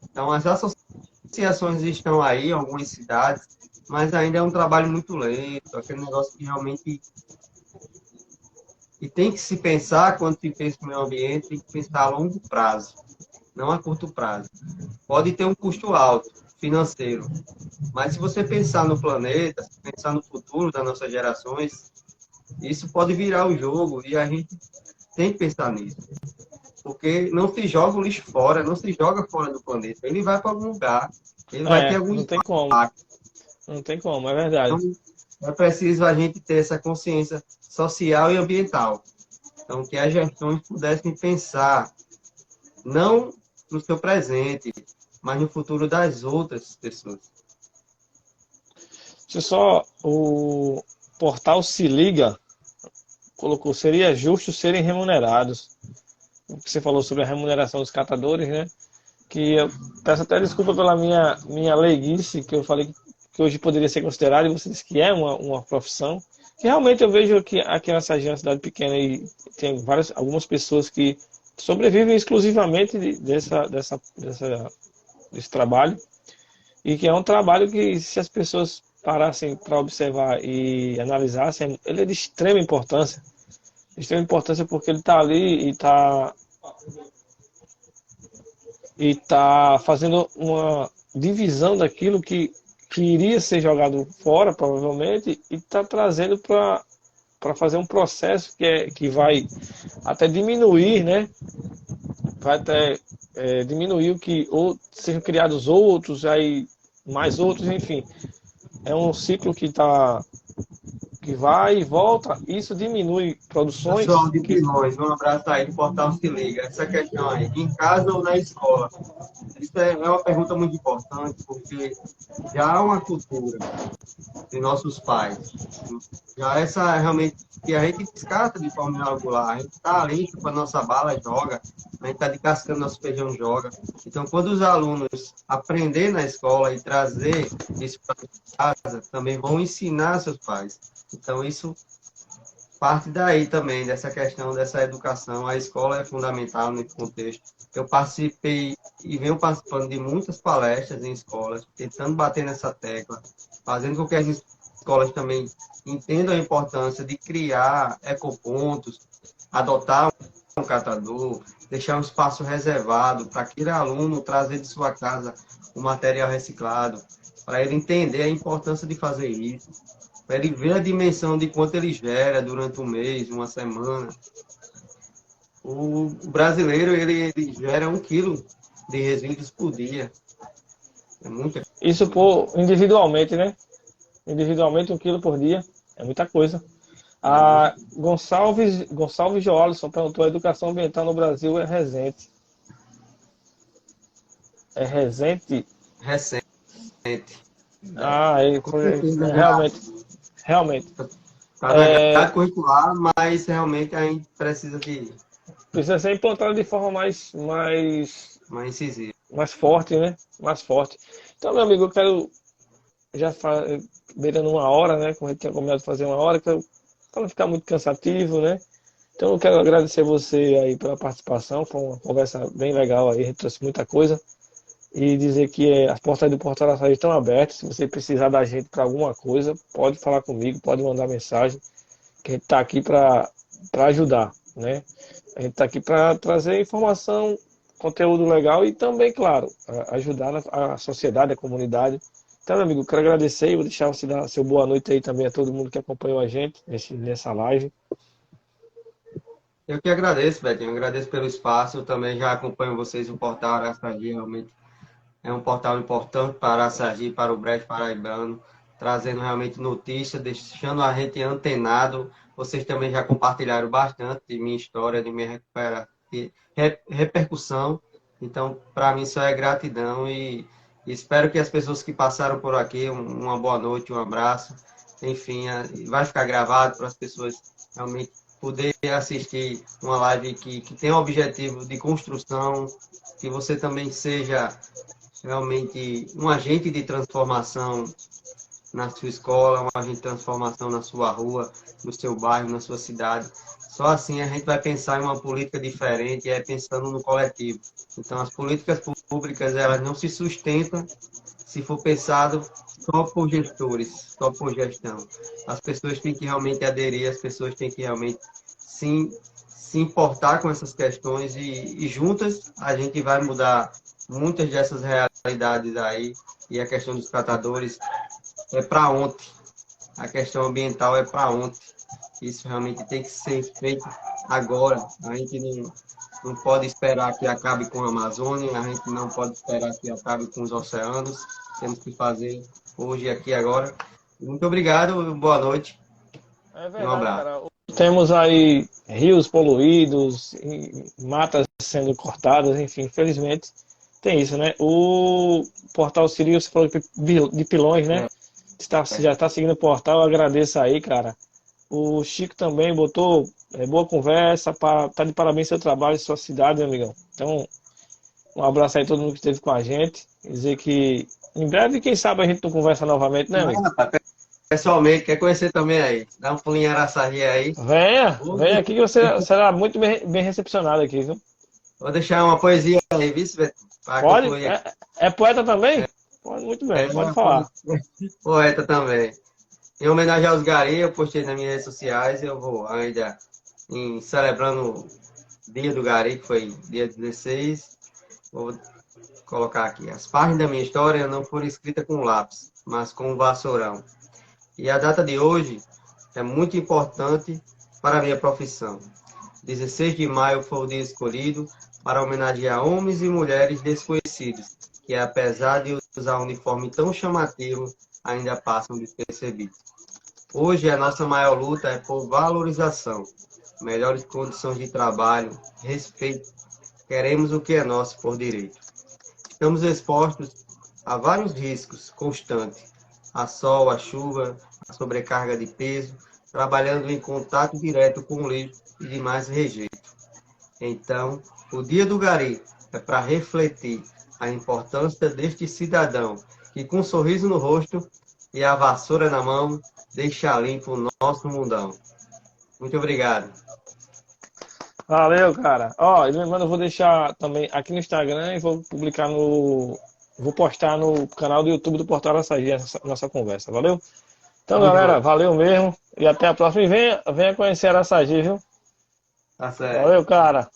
Então, as associações estão aí em algumas cidades, mas ainda é um trabalho muito lento, aquele negócio que realmente e tem que se pensar, quando se pensa no meio ambiente, tem que pensar a longo prazo, não a curto prazo. Pode ter um custo alto, financeiro, mas se você pensar no planeta, pensar no futuro das nossas gerações, isso pode virar o jogo e a gente tem que pensar nisso. Porque não se joga o lixo fora, não se joga fora do planeta. Ele vai para algum lugar, ele vai ter algum Não tem como. impacto. Não tem como, é verdade. Então, é preciso a gente ter essa consciência social e ambiental. Então, que as gestões pudessem pensar não no seu presente, mas no futuro das outras pessoas. Se só o portal Se Liga colocou, seria justo serem remunerados. Você falou sobre a remuneração dos catadores, né? Que eu peço até desculpa pela minha leiguice, que eu falei que hoje poderia ser considerado, e você disse que é uma profissão. Que realmente eu vejo que aqui nessa cidade pequena e tem algumas pessoas que sobrevivem exclusivamente desse trabalho, e que é um trabalho que, se as pessoas parassem para observar e analisassem, ele é de extrema importância. De extrema importância porque ele está ali e está e está fazendo uma divisão daquilo que iria ser jogado fora, provavelmente, e está trazendo para fazer um processo que vai até diminuir, né? Vai até diminuir o que ou sejam criados outros, aí mais outros, enfim. É um ciclo que vai e volta, isso diminui produções Pessoal de que Pilões, um abraço aí do Portal Se Liga. Essa questão aí, em casa ou na escola? Isso é uma pergunta muito importante, porque já há uma cultura de nossos pais. Já essa realmente que a gente descarta de forma regular. A gente está ali, chupa nossa bala, joga. A gente está descascando nosso feijão, joga. Então, quando os alunos aprender na escola e trazer isso para casa, também vão ensinar seus pais. Então, isso parte daí também, dessa questão dessa educação. A escola é fundamental nesse contexto. Eu participei e venho participando de muitas palestras em escolas, tentando bater nessa tecla, fazendo com que as escolas também entendam a importância de criar ecopontos, adotar um catador, deixar um espaço reservado para aquele aluno trazer de sua casa o material reciclado, para ele entender a importância de fazer isso, para ele ver a dimensão de quanto ele gera durante um mês, uma semana. O brasileiro, ele gera 1 quilo de resíduos por dia. É muita isso coisa. por individualmente, né? Individualmente 1 quilo por dia, é muita coisa. É muita A Gonçalves Joalisson perguntou: a educação ambiental no Brasil é recente. É recente? recente. Ah, Com certeza já realmente, realmente. está na É, grade curricular, mas realmente a gente precisa de precisa ser implantado de forma mais incisiva. mais forte, né? Mais forte. Então, meu amigo, eu quero já beirando 1 hora, né? Como a gente tinha combinado de fazer 1 hora, para não ficar muito cansativo, né? Então eu quero agradecer você aí pela participação, foi uma conversa bem legal aí, a gente trouxe muita coisa. E dizer que as portas do Portal da Saúde estão abertas, se você precisar da gente para alguma coisa, pode falar comigo, pode mandar mensagem, que a gente está aqui para ajudar, né? A gente está aqui para trazer informação, conteúdo legal e também, claro, ajudar a sociedade, a comunidade. Então, meu amigo, quero agradecer e vou deixar você dar seu boa noite aí também a todo mundo que acompanhou a gente nessa live. Eu que agradeço, Betinho. Eu agradeço pelo espaço. Eu também já acompanho vocês no portal Araçagi. Realmente é um portal importante para Araçagi, para o Brejo Paraibano, trazendo realmente notícias, deixando a gente antenado. Vocês também já compartilharam bastante de minha história, de minha repercussão. Então, para mim, só é gratidão e espero que as pessoas que passaram por aqui, uma boa noite, um abraço. Enfim, vai ficar gravado para as pessoas realmente poder assistir uma live que tem o objetivo de construção, que você também seja realmente um agente de transformação na sua escola, um agente de transformação na sua rua, no seu bairro, na sua cidade. Só assim a gente vai pensar em uma política diferente, é pensando no coletivo. Então, as políticas públicas, elas não se sustentam se for pensado só por gestores, só por gestão. As pessoas têm que realmente aderir, as pessoas têm que realmente se importar com essas questões e juntas a gente vai mudar muitas dessas realidades aí. E a questão dos catadores é para ontem. A questão ambiental é para ontem. Isso realmente tem que ser feito agora. A gente não pode esperar que acabe com a Amazônia, a gente não pode esperar que acabe com os oceanos. Temos que fazer hoje, aqui, agora. Muito obrigado, boa noite É e um verdade, abraço. cara. Temos aí rios poluídos, matas sendo cortadas, enfim, infelizmente tem isso, né? O Portal Sirius, você falou de pilões, né? É, Já está seguindo o portal, eu agradeço aí, cara. O Chico também botou boa conversa, tá de parabéns seu trabalho e sua cidade, meu amigão. Então, um abraço aí a todo mundo que esteve com a gente. Dizer que em breve, quem sabe, a gente não conversa novamente, né, amigo? pessoalmente, quer conhecer também aí? Dá um pulinho em Araçagi aí. Venha aqui que você será muito bem recepcionado aqui, viu? Vou deixar uma poesia aí, viu, para Pode? concluir aqui. É poeta também? Pode, muito bem, É, pode falar. poeta também. Em homenagem aos garis, eu postei nas minhas redes sociais. Eu vou ainda celebrando o Dia do Gari, que foi dia 16. Vou colocar aqui. As páginas da minha história não foram escritas com lápis, mas com um vassourão. E a data de hoje é muito importante para a minha profissão. 16 de maio foi o dia escolhido para homenagear homens e mulheres desconhecidos, que apesar de usar um uniforme tão chamativo, ainda passam despercebidos. Hoje a nossa maior luta é por valorização, melhores condições de trabalho, respeito. Queremos o que é nosso por direito. Estamos expostos a vários riscos constantes, a sol, a chuva, a sobrecarga de peso, trabalhando em contato direto com o lixo e demais rejeitos. Então, o Dia do Gari é para refletir a importância deste cidadão que, com um sorriso no rosto e a vassoura na mão, deixa limpo o nosso mundão. Muito obrigado. Valeu, cara. Ó, e lembrando, eu vou deixar também aqui no Instagram e vou publicar no. Vou postar no canal do YouTube do Portal Araçagi essa nossa conversa. Valeu? Então, Tamo galera, junto. valeu mesmo. E até a próxima. E venha conhecer Araçagi, viu? Tá certo. Valeu, cara.